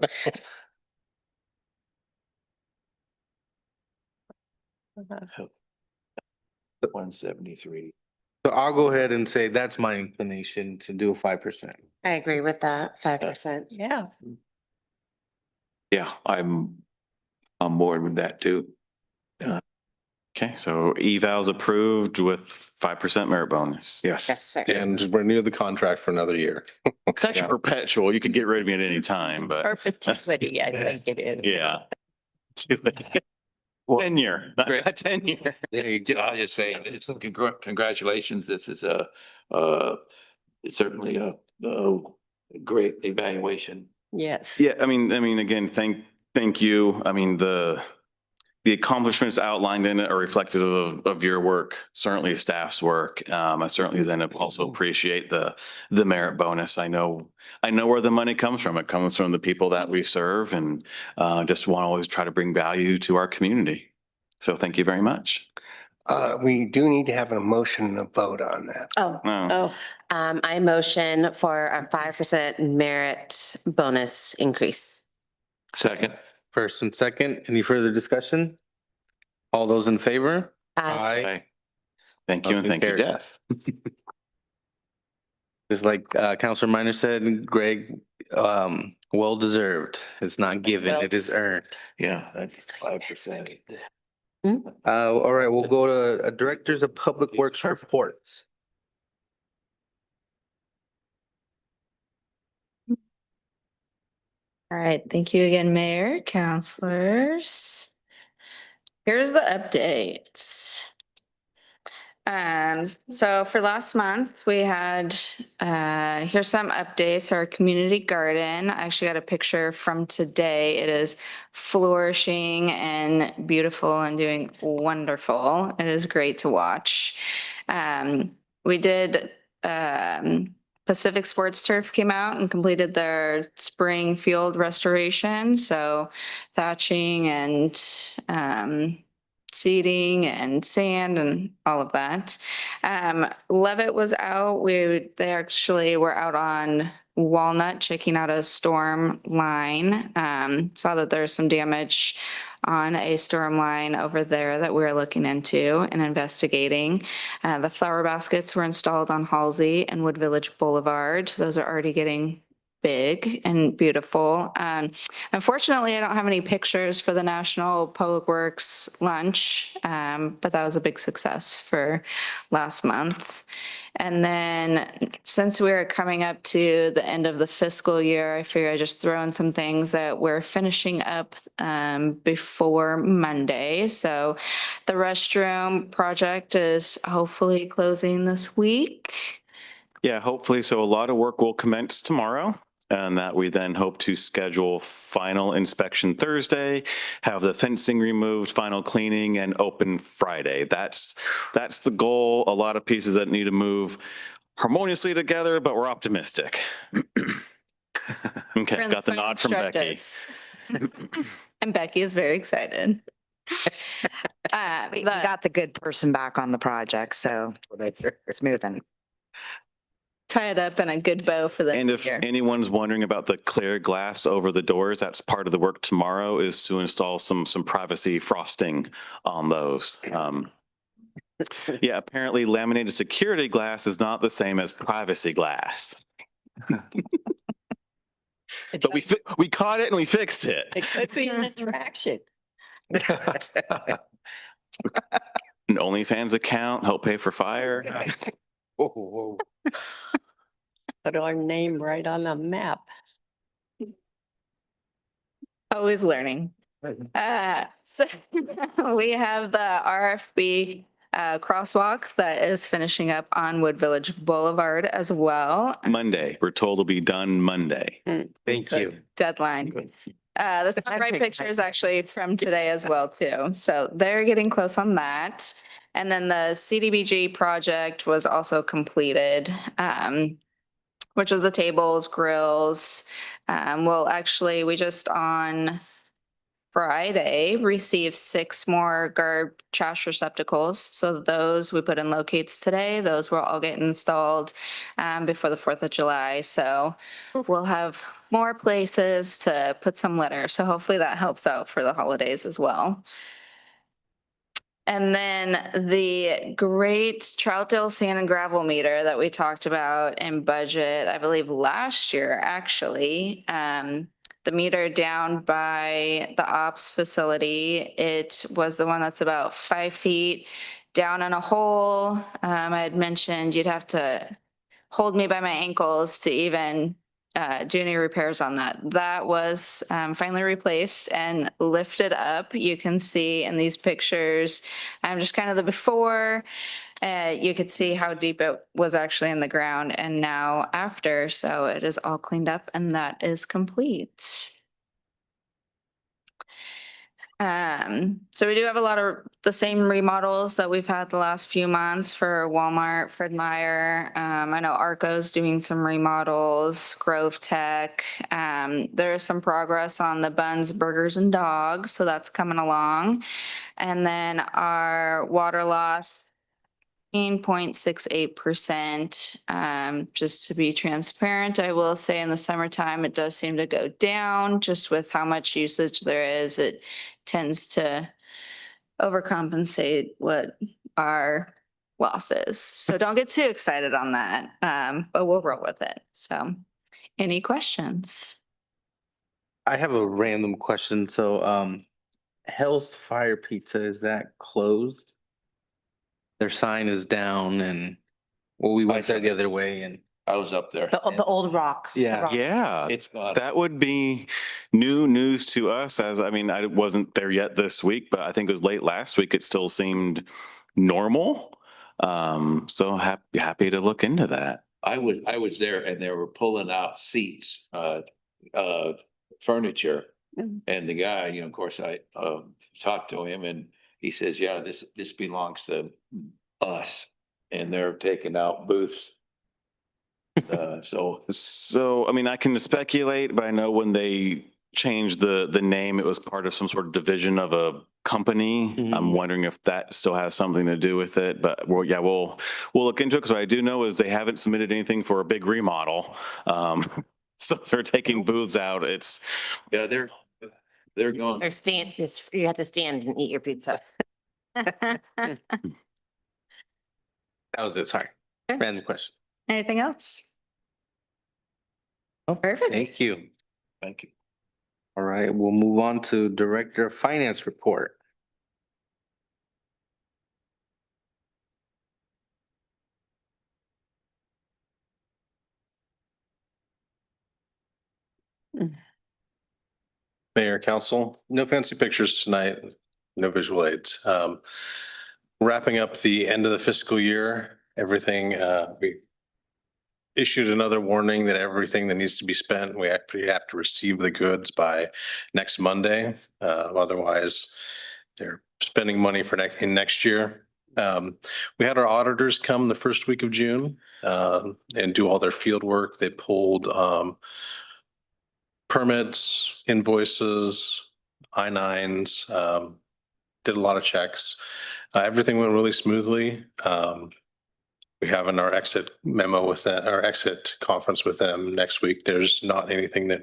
173. So I'll go ahead and say that's my inclination to do 5%. I agree with that, 5%. Yeah. Yeah, I'm on board with that too. Okay, so evals approved with 5% merit bonus. Yes. Yes, sir. And renew the contract for another year. It's actually perpetual. You could get rid of me at any time, but Perpetuity, I think it is. yeah. 10-year, not a 10-year. There you go. I'll just say, it's congratulations. This is it's certainly a great evaluation. Yes. Yeah, I mean, again, thank you. I mean, the accomplishments outlined in it are reflective of your work, certainly staff's work. I certainly then also appreciate the merit bonus. I know where the money comes from. It comes from the people that we serve, and just want to always try to bring value to our community. So thank you very much. We do need to have an emotion and a vote on that. Oh, Oh, I motion for a 5% merit bonus increase. Second. First and second, any further discussion? All those in favor? Aye. Thank you, and Motion thank you, carries. Jeff. Just like Counselor Minor said, Greg, well deserved. It's not given, it is earned. Yeah, that's 5%. All right, we'll go to Directors of Public Works reports. All right, thank you again, Mayor, councilors. Here's the updates. So for last month, we had, here's some updates. Our community garden, I actually got a picture from today. It is flourishing and beautiful and doing wonderful. It is great to watch. We did, Pacific Sports Turf came out and completed their spring field restoration. So thatching and, seeding and sand and all of that. Levitt was out. They actually were out on Walnut checking out a storm line. Saw that there's some damage on a storm line over there that we're looking into and investigating. The flower baskets were installed on Halsey and Wood Village Boulevard. Those are already getting big and beautiful. Unfortunately, I don't have any pictures for the National Public Works lunch, but that was a big success for last month. And then since we're coming up to the end of the fiscal year, I figure I just throw in some things that we're finishing up before Monday. So the restroom project is hopefully closing this week. Yeah, hopefully. So a lot of work will commence tomorrow, and that we then hope to schedule final inspection Thursday, have the fencing removed, final cleaning, and open Friday. That's the goal. A lot of pieces that need to move. harmoniously together, but we're optimistic. Okay, We're in got the final nod from Becky. stretches. And Becky is very excited. We The- got the good person back on the project, so it's moving. tie it up in a good bow for the And if year. anyone's wondering about the clear glass over the doors, that's part of the work tomorrow, is to install some privacy frosting on those. Yeah, apparently laminated security glass is not the same as privacy glass. But we caught it and we fixed it. It could be an attraction. An OnlyFans account, help pay for fire. Whoa. Put our name right on a map. Always learning. So we have the RFB crosswalk that is finishing up on Wood Village Boulevard as well. Monday, we're told it'll be done Monday. Thank you. Deadline. The sunrise picture is actually from today as well too. So they're getting close on that. And then the CDBG project was also completed, which was the tables, grills. Well, actually, we just on Friday received 6 more trash receptacles. So those we put in locates today. Those will all get installed before the 4th of July. So we'll have more places to put some litter. So hopefully that helps out for the holidays as well. And then the great Troutdale sand and gravel meter that we talked about in budget, I believe last year, actually. The meter down by the ops facility, it was the one that's about 5 feet down in a hole. I had mentioned you'd have to hold me by my ankles to even do any repairs on that. That was finally replaced and lifted up. You can see in these pictures, just kind of the before. You could see how deep it was actually in the ground and now after. So it is all cleaned up and that is complete. So we do have a lot of the same remodels that we've had the last few months for Walmart, Fred Meyer. I know Arco's doing some remodels, Grove Tech. There is some progress on the Buns, Burgers and Dogs, so that's coming along. And then our water loss, 0.68%. Just to be transparent, I will say in the summertime, it does seem to go down just with how much usage there is. It tends to overcompensate what our loss is. So don't get too excited on that, but we'll roll with it. So any questions? I have a random question. So, Hell's Fire Pizza, is that closed? Their sign is down and, well, we went there the other way and. I was up there. The old rock. the Yeah. rock. Yeah, It's gone. that would be new news to us, as I mean, I wasn't there yet this week, but I think it was late last week. It still seemed normal. So happy to look into that. I was there and they were pulling out seats, furniture. Mm. And the guy, of course, I talked to him and he says, yeah, this belongs to us. And they're taking out booths. So, I mean, I can speculate, but I know when they changed the name, it was part of some sort of division of a company. Mhm. I'm wondering if that still has something to do with it, but we'll look into it, because what I do know is they haven't submitted anything for a big remodel. So they're taking booths out. It's, Yeah, they're going. Or stand, you have to stand and eat your pizza. That was it, sorry. Okay. Random question. Anything else? Oh, Perfect. thank you. Thank you. All right, we'll move on to Director of Finance report. Mayor, council, no fancy pictures tonight, no visual aids. Wrapping up the end of the fiscal year, everything, we issued another warning that everything that needs to be spent, we actually have to receive the goods by next Monday. Otherwise, they're spending money for next year. We had our auditors come the first week of June and do all their field work. They pulled permits, invoices, I-9s, did a lot of checks. Everything went really smoothly. We have in our exit memo with that, our exit conference with them next week. There's not anything that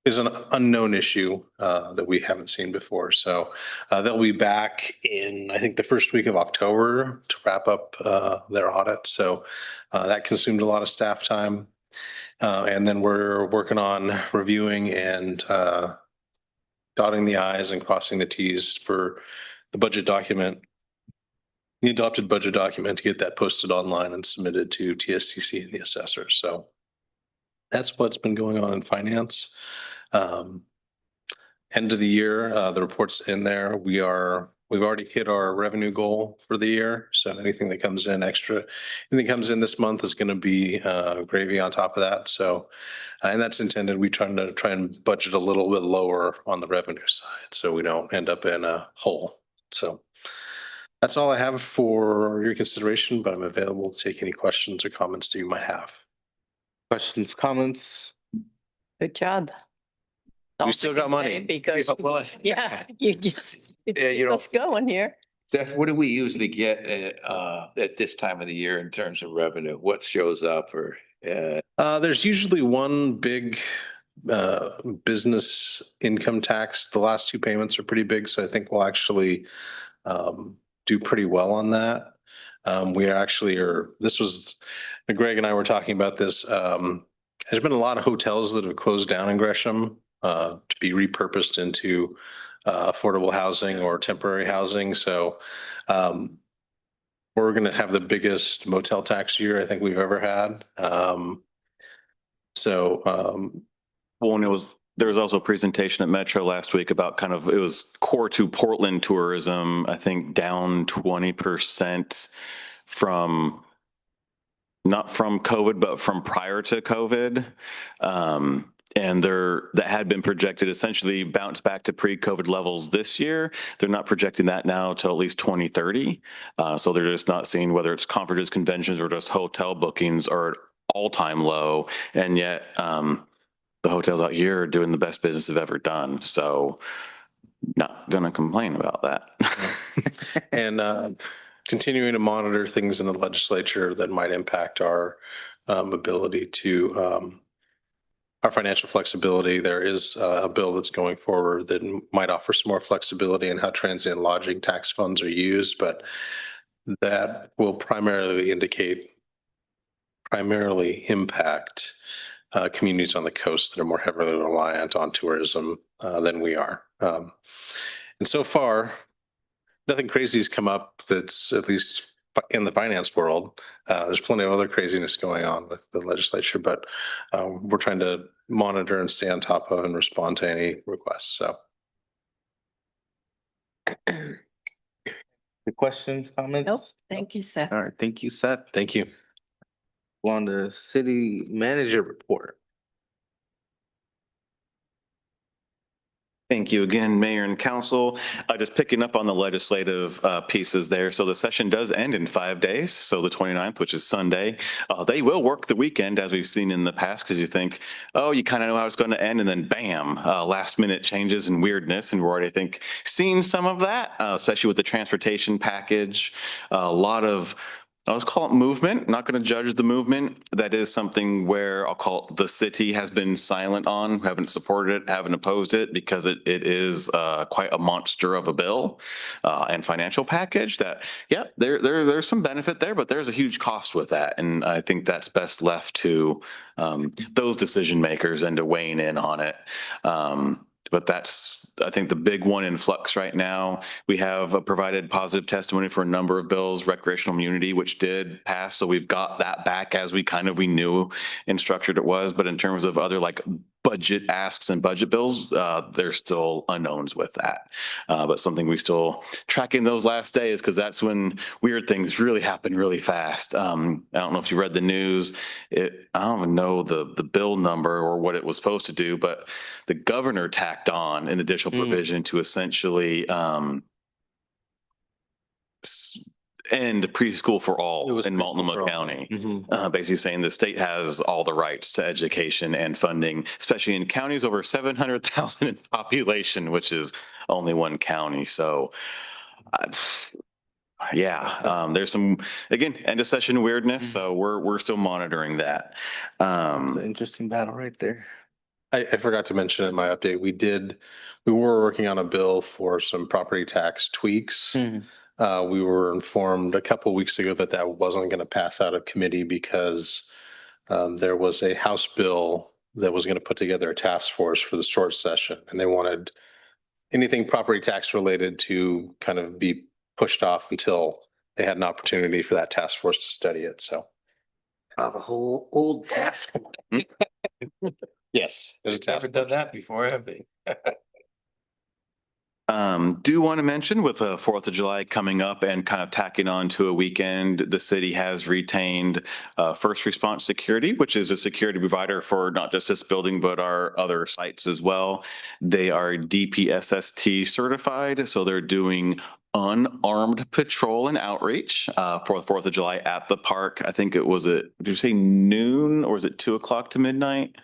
is an unknown issue that we haven't seen before. So they'll be back in, I think, the first week of October to wrap up their audit. So that consumed a lot of staff time. And then we're working on reviewing and dotting the i's and crossing the t's for the budget document, the adopted budget document, to get that posted online and submitted to TSTC and the assessor. So that's what's been going on in finance. End of the year, the report's in there. We've already hit our revenue goal for the year. So anything that comes in extra, anything that comes in this month is going to be gravy on top of that. So, and that's intended. We try and budget a little bit lower on the revenue side, so we don't end up in a hole. So that's all I have for your consideration, but I'm available to take any questions or comments that you might have. Questions, comments? Good job. We still got money. Because, yeah, you just, Yeah, you know- let's going here. Steph, what do we usually get at this time of the year in terms of revenue? What shows up or? There's usually one big business income tax. The last two payments are pretty big, so I think we'll actually do pretty well on that. We actually are, this was, Greg and I were talking about this. There's been a lot of hotels that have closed down in Gresham to be repurposed into affordable housing or temporary housing. So we're going to have the biggest motel tax year I think we've ever had. Well, and there was also a presentation at Metro last week about kind of, it was core to Portland tourism, I think down 20% from, not from COVID, but from prior to COVID. And that had been projected essentially bounce back to pre-COVID levels this year. They're not projecting that now till at least 2030. So they're just not seeing whether it's conferences, conventions, or just hotel bookings are at all-time low. And yet the hotels out here are doing the best business they've ever done. So not going to complain about that. And continuing to monitor things in the legislature that might impact our ability to our financial flexibility. There is a bill that's going forward that might offer some more flexibility in how transient lodging tax funds are used, but that will primarily impact communities on the coast that are more heavily reliant on tourism than we are. And so far, nothing crazy has come up that's, at least in the finance world. There's plenty of other craziness going on with the legislature, but we're trying to monitor and stay on top of and respond to any requests. So. The questions, comments? Nope. Thank you, Seth. All right. Thank you, Seth. Thank you. On the city manager report. Thank you again, Mayor and Council. Just picking up on the legislative pieces there. So the session does end in 5 days. So the 29th, which is Sunday. They will work the weekend, as we've seen in the past, because you think, oh, you kind of know how it's going to end, and then bam, last minute changes and weirdness. And we're already, I think, seeing some of that, especially with the transportation package. A lot of, let's call it movement. Not going to judge the movement. That is something where I'll call it the city has been silent on, haven't supported it, haven't opposed it, because it is quite a monster of a bill and financial package that, yeah, there's some benefit there, but there's a huge cost with that. And I think that's best left to those decision makers and to weighing in on it. But that's, I think, the big one in flux right now. We have provided positive testimony for a number of bills, recreational immunity, which did pass. So we've got that back as we knew and structured it was. But in terms of other like budget asks and budget bills, there's still unknowns with that. But something we still tracking those last days, because that's when weird things really happen really fast. I don't know if you read the news. I don't even know the bill number or what it was supposed to do, but the governor tacked on an additional provision to essentially and preschool for It all was in preschool for Multnomah all. County. Mhm. Basically saying the state has all the rights to education and funding, especially in counties over 700,000 in population, which is only one county. So, yeah, there's some, again, end of session weirdness. So we're still monitoring that. It's an interesting battle right there. I forgot to mention in my update, we were working on a bill for some property tax tweaks. Mhm. We were informed a couple weeks ago that that wasn't going to pass out of committee because there was a House bill that was going to put together a task force for the short session, and they wanted anything property tax related to kind of be pushed off until they had an opportunity for that task force to study it. So, The whole old task. yes, there's a task. Never done that before, have they? Do want to mention with the 4th of July coming up and kind of tacking on to a weekend, the city has retained First Response Security, which is a security provider for not just this building, but our other sites as well. They are DPSST certified, so they're doing unarmed patrol and outreach for the 4th of July at the park. I think it was did you say noon or was it 2 o'clock to midnight?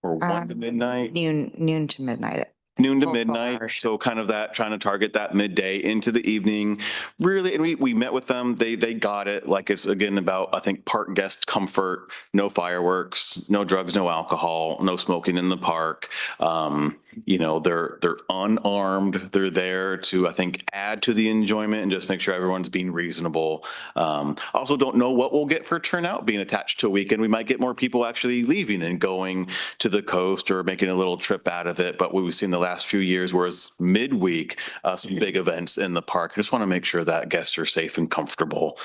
Or 1 to midnight? Noon to midnight. Noon to Full 12 midnight. hours. So kind of that, trying to target that midday into the evening. Really, and we met with them. They got it. Like it's again about, I think, park guest comfort, no fireworks, no drugs, no alcohol, no smoking in the park. You know, they're unarmed. They're there to, I think, add to the enjoyment and just make sure everyone's being reasonable. Also don't know what we'll get for turnout being attached to a weekend. We might get more people actually leaving and going to the coast or making a little trip out of it. But what we've seen the last few years was midweek, some big events in the park. I just want to make sure that guests are safe and comfortable.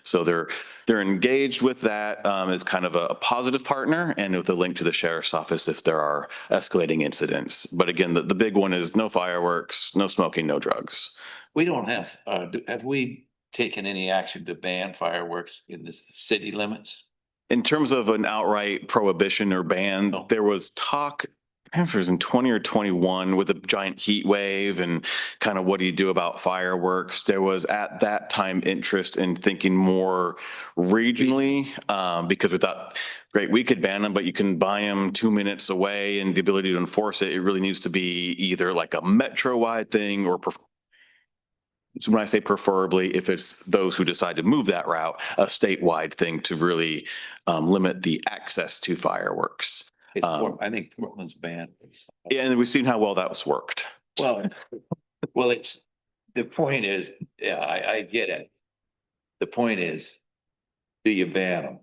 So they're engaged with that as kind of a positive partner and with a link to the sheriff's office if there are escalating incidents. But again, the big one is no fireworks, no smoking, no drugs. We don't have we taken any action to ban fireworks in the city limits? In terms of an outright prohibition or ban, No. there was talk, I don't know if it was in 20 or 21 with a giant heat wave and kind of what do you do about fireworks? There was at that time interest in thinking more regionally because we thought, great, we could ban them, but you can buy them 2 minutes away and the ability to enforce it, it really needs to be either like a metro-wide thing or so when I say preferably, if it's those who decide to move that route, a statewide thing to really limit the access to fireworks. I think Portland's banned. Yeah, and we've seen how well that's worked. Well, it's, the point is, yeah, I get it. The point is, do you ban them?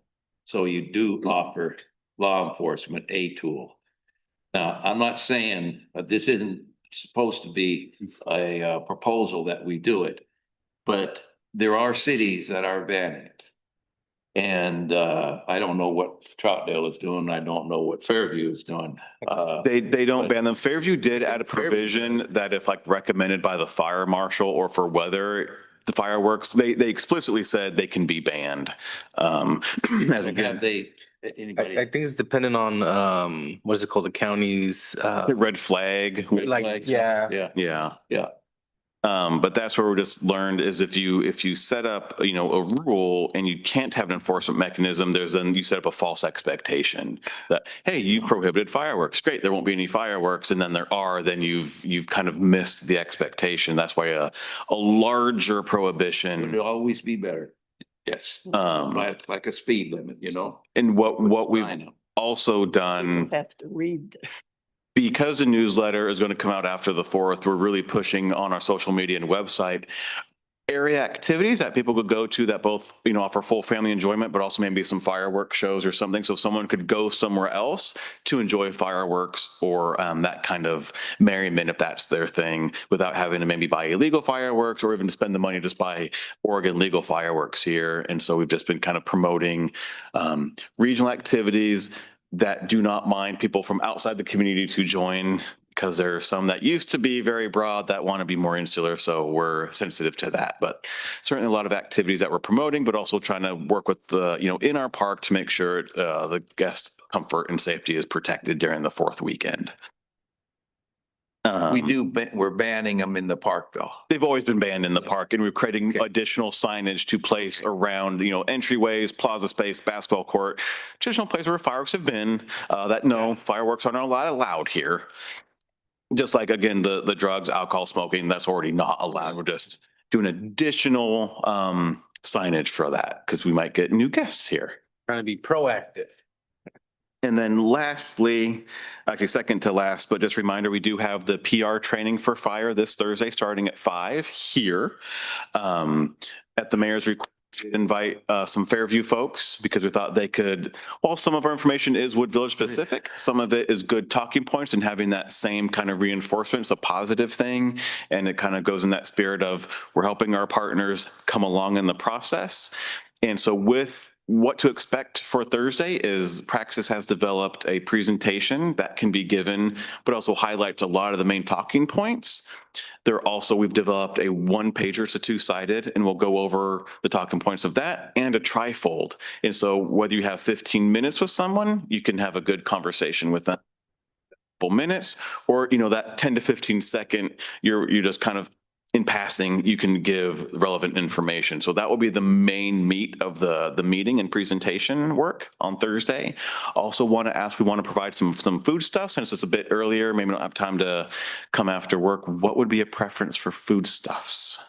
So you do offer law enforcement a tool. Now, I'm not saying this isn't supposed to be a proposal that we do it, but there are cities that are banning it. And I don't know what Troutdale is doing. I don't know what Fairview is doing. They don't but- ban them. Fairview did add a Fairview provision does. that if like recommended by the fire marshal or for weather, the fireworks, they explicitly said they can be banned. As we Have get they, I anybody? think it's dependent on, what is it called? The county's, red flag. like, yeah. Yeah, Yeah. yeah. But that's where we just learned is if you set up, you know, a rule and you can't have an enforcement mechanism, then you set up a false expectation that, hey, you've prohibited fireworks. Great, there won't be any fireworks. And then there are, then you've kind of missed the expectation. That's why a larger prohibition. It'll always be better. Yes. Like a speed limit, you know? And what we've I know. also done, Have to read this. because the newsletter is going to come out after the 4th, we're really pushing on our social media and website area activities that people could go to that both, you know, offer full family enjoyment, but also maybe some fireworks shows or something. So someone could go somewhere else to enjoy fireworks or that kind of merriment if that's their thing without having to maybe buy illegal fireworks or even to spend the money to just buy Oregon legal fireworks here. And so we've just been kind of promoting regional activities that do not mind people from outside the community to join, because there are some that used to be very broad that want to be more insular. So we're sensitive to that, but certainly a lot of activities that we're promoting, but also trying to work with the, you know, in our park to make sure the guest comfort and safety is protected during the 4th weekend. We're banning them in the park though. They've always been banned in the Yeah. park, and we're creating Okay. additional signage to place around, entryways, plaza space, basketball court, traditional places where fireworks have been, that no, fireworks are not allowed here. Just like, again, the drugs, alcohol, smoking, that's already not allowed. We're just doing additional signage for that because we might get new guests here. Trying to be proactive. And then lastly, actually second to last, but just a reminder, we do have the PR training for fire this Thursday, starting at 5 here. At the mayor's request, we invite some Fairview folks because we thought they could, while some of our information is Wood Village specific, some of it is good talking points, and having that same kind of reinforcement is a positive thing. And it kind of goes in that spirit of we're helping our partners come along in the process. And so with what to expect for Thursday is Praxis has developed a presentation that can be given, but also highlights a lot of the main talking points. We've developed a one pager, it's a two-sided, and we'll go over the talking points of that and a trifold. And so whether you have 15 minutes with someone, you can have a good conversation with them. Minutes, or that 10 to 15 second, you're just kind of in passing, you can give relevant information. So that will be the main meat of the meeting and presentation work on Thursday. Also want to ask, we want to provide some food stuff since it's a bit earlier, maybe don't have time to come after work. What would be a preference for foodstuffs?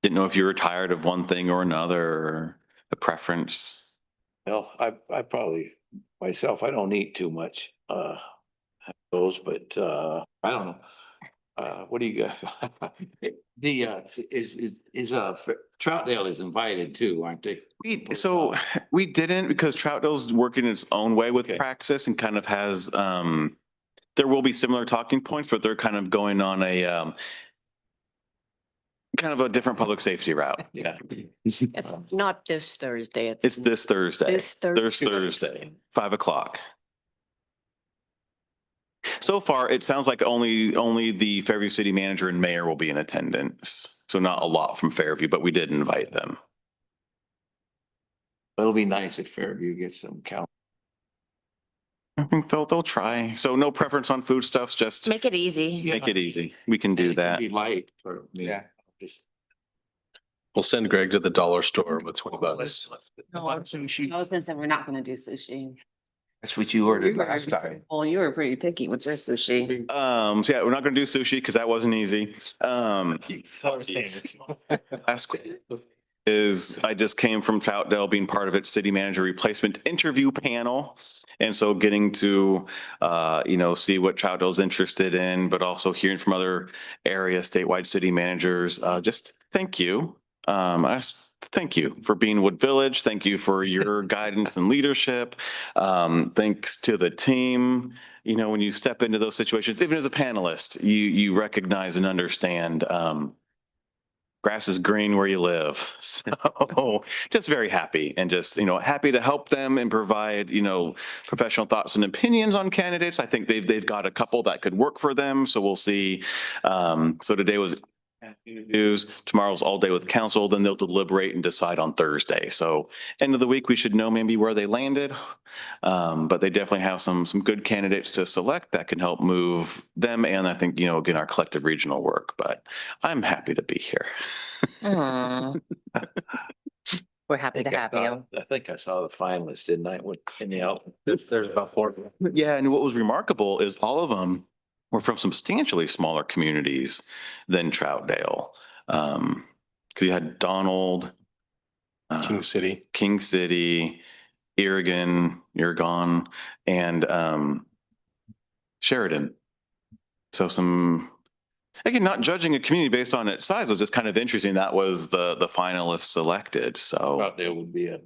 Didn't know if you were tired of one thing or another, or a preference. Well, I probably, myself, I don't eat too much, those, but, I don't know. What do you got? Troutdale is invited too, aren't they? We didn't, because Troutdale's working its own way with Okay. Praxis and kind of has, there will be similar talking points, but they're kind of going on a, kind of a different public safety route. Yeah. It's not this Thursday. It's this Thursday. This Thursday. There's Thursday, 5:00. So far, it sounds like only the Fairview City Manager and Mayor will be in attendance. So not a lot from Fairview, but we did invite them. It'll be nice if Fairview gets some count. I think they'll try. So no preference on foodstuffs, just Make it easy. make it easy. We can do that. Be light for me. Yeah. Just. We'll send Greg to the dollar store with $20. I was gonna say, we're not gonna do sushi. That's what you ordered last time. Well, you were pretty picky with your sushi. So yeah, we're not gonna do sushi because that wasn't easy. Last is I just came from Troutdale being part of its city manager replacement interview panel. And so getting to, see what Troutdale's interested in, but also hearing from other area statewide city managers, just thank you. Thank you for being Wood Village. Thank you for your guidance and leadership. Thanks to the team. When you step into those situations, even as a panelist, you recognize and understand, grass is green where you live. So just very happy and just, happy to help them and provide, professional thoughts and opinions on candidates. I think they've got a couple that could work for them. So we'll see. So today was interviews, tomorrow's all day with council, then they'll deliberate and decide on Thursday. So end of the week, we should know maybe where they landed. But they definitely have some good candidates to select that can help move them. And I think, again, our collective regional work, but I'm happy to be here. We're happy to have you. I think I saw the finalists, didn't I? In the out. There's about 4. Yeah. And what was remarkable is all of them were from substantially smaller communities than Troutdale. Cause you had Donald, King City. King City, Irrigon, and Sheridan. So again, not judging a community based on its size was just kind of interesting. That was the finalists selected. So Thought there would be a,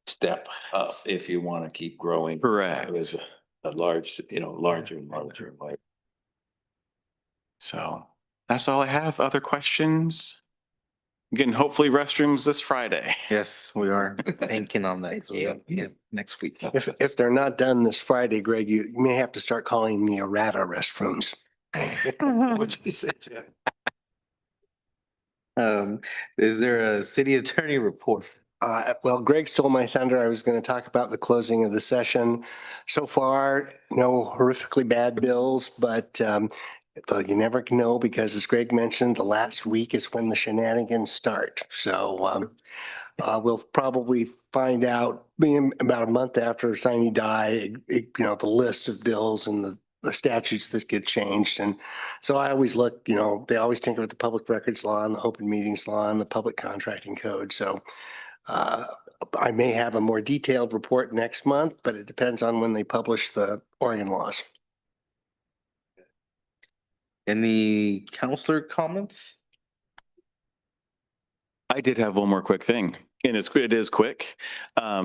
step up if you want to keep growing. correct. With a large, larger and larger and larger. So that's all I have. Other questions? Again, hopefully restrooms this Friday. Yes, we are thinking on that. So, yeah, next week. If they're not done this Friday, Greg, you may have to start calling me errata restrooms. What'd you say, Jeff? Is there a city attorney report? Well, Greg stole my thunder. I was going to talk about the closing of the session. So far, no horrifically bad bills, but though you never can know because as Greg mentioned, the last week is when the shenanigans start. So we'll probably find out being about a month after Sine Die, the list of bills and the statutes that get changed. And so I always look, they always tinker with the public records law and the open meetings law and the public contracting code. So uh, I may have a more detailed report next month, but it depends on when they publish the Oregon laws. Any counselor comments? I did have one more quick thing, and it is quick.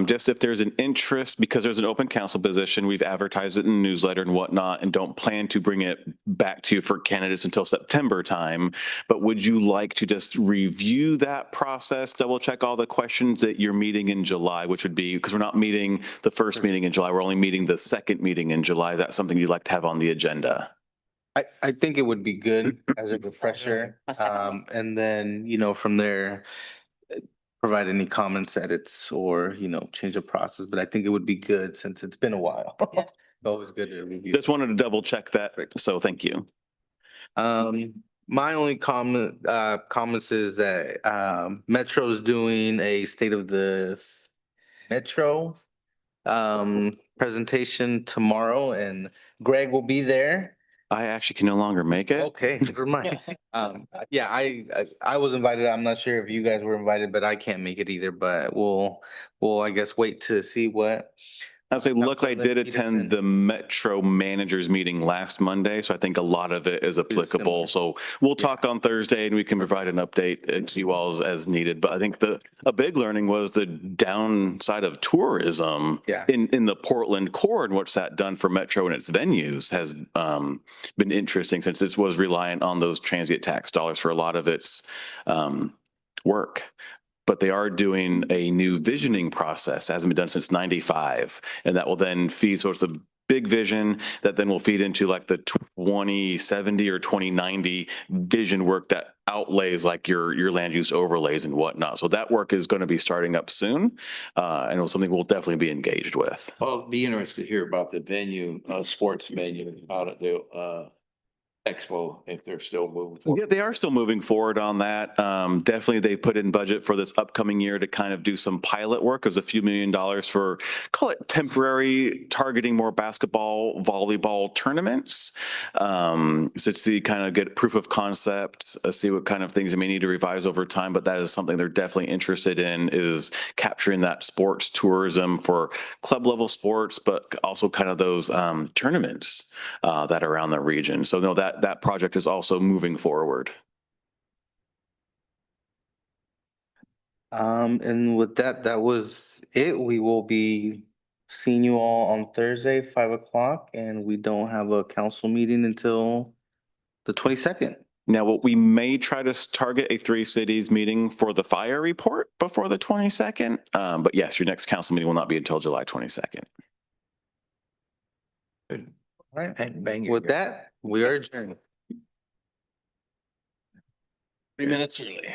Just if there's an interest, because there's an open council position, we've advertised it in the newsletter and whatnot, and don't plan to bring it back to you for candidates until September time. But would you like to just review that process, double check all the questions that you're meeting in July, which would be, because we're not meeting the first meeting in July, we're only meeting the second meeting in July. Is that something you'd like to have on the agenda? I think it would be good as a refresher. And then, from there, provide any comments, edits, or, change the process. But I think it would be good since it's been a while. Always good to review. Just wanted to double check that. So thank you. My only comments is that Metro's doing a state of the Metro presentation tomorrow, and Greg will be there. I actually can no longer make it. Okay, never mind. Yeah, I was invited. I'm not sure if you guys were invited, but I can't make it either. But we'll I guess wait to see what. I'll say, look, I did Councilman attend the Metro managers meeting last Monday, so I think a lot of it is applicable. So we'll talk on Thursday and we can provide an update to you all as needed. But I think a big learning was the downside of tourism Yeah. in the Portland core and what's that done for Metro and its venues has been interesting since this was reliant on those transient tax dollars for a lot of its work. But they are doing a new visioning process, hasn't been done since 95. And that will then feed, so it's a big vision that then will feed into like the 2070 or 2090 vision work that outlays like your land use overlays and whatnot. So that work is going to be starting up soon. And it's something we'll definitely be engaged with. Well, be interested to hear about the venue, sports venue, how to do, Expo, if they're still moving forward. Yeah, they are still moving forward on that. Definitely, they put in budget for this upcoming year to kind of do some pilot work. There's a few $1 million for, call it temporary, targeting more basketball, volleyball tournaments. So to kind of get proof of concept, see what kind of things they may need to revise over time. But that is something they're definitely interested in, is capturing that sports tourism for club level sports, but also kind of those tournaments that are around the region. So no, that project is also moving forward. And with that was it. We will be seeing you all on Thursday, 5 o'clock, and we don't have a council meeting until the 22nd. Now, what we may try to target a 3 cities meeting for the fire report before the 22nd. But yes, your next council meeting will not be until July 22nd. All right. With that, we are adjourned. 3 minutes early.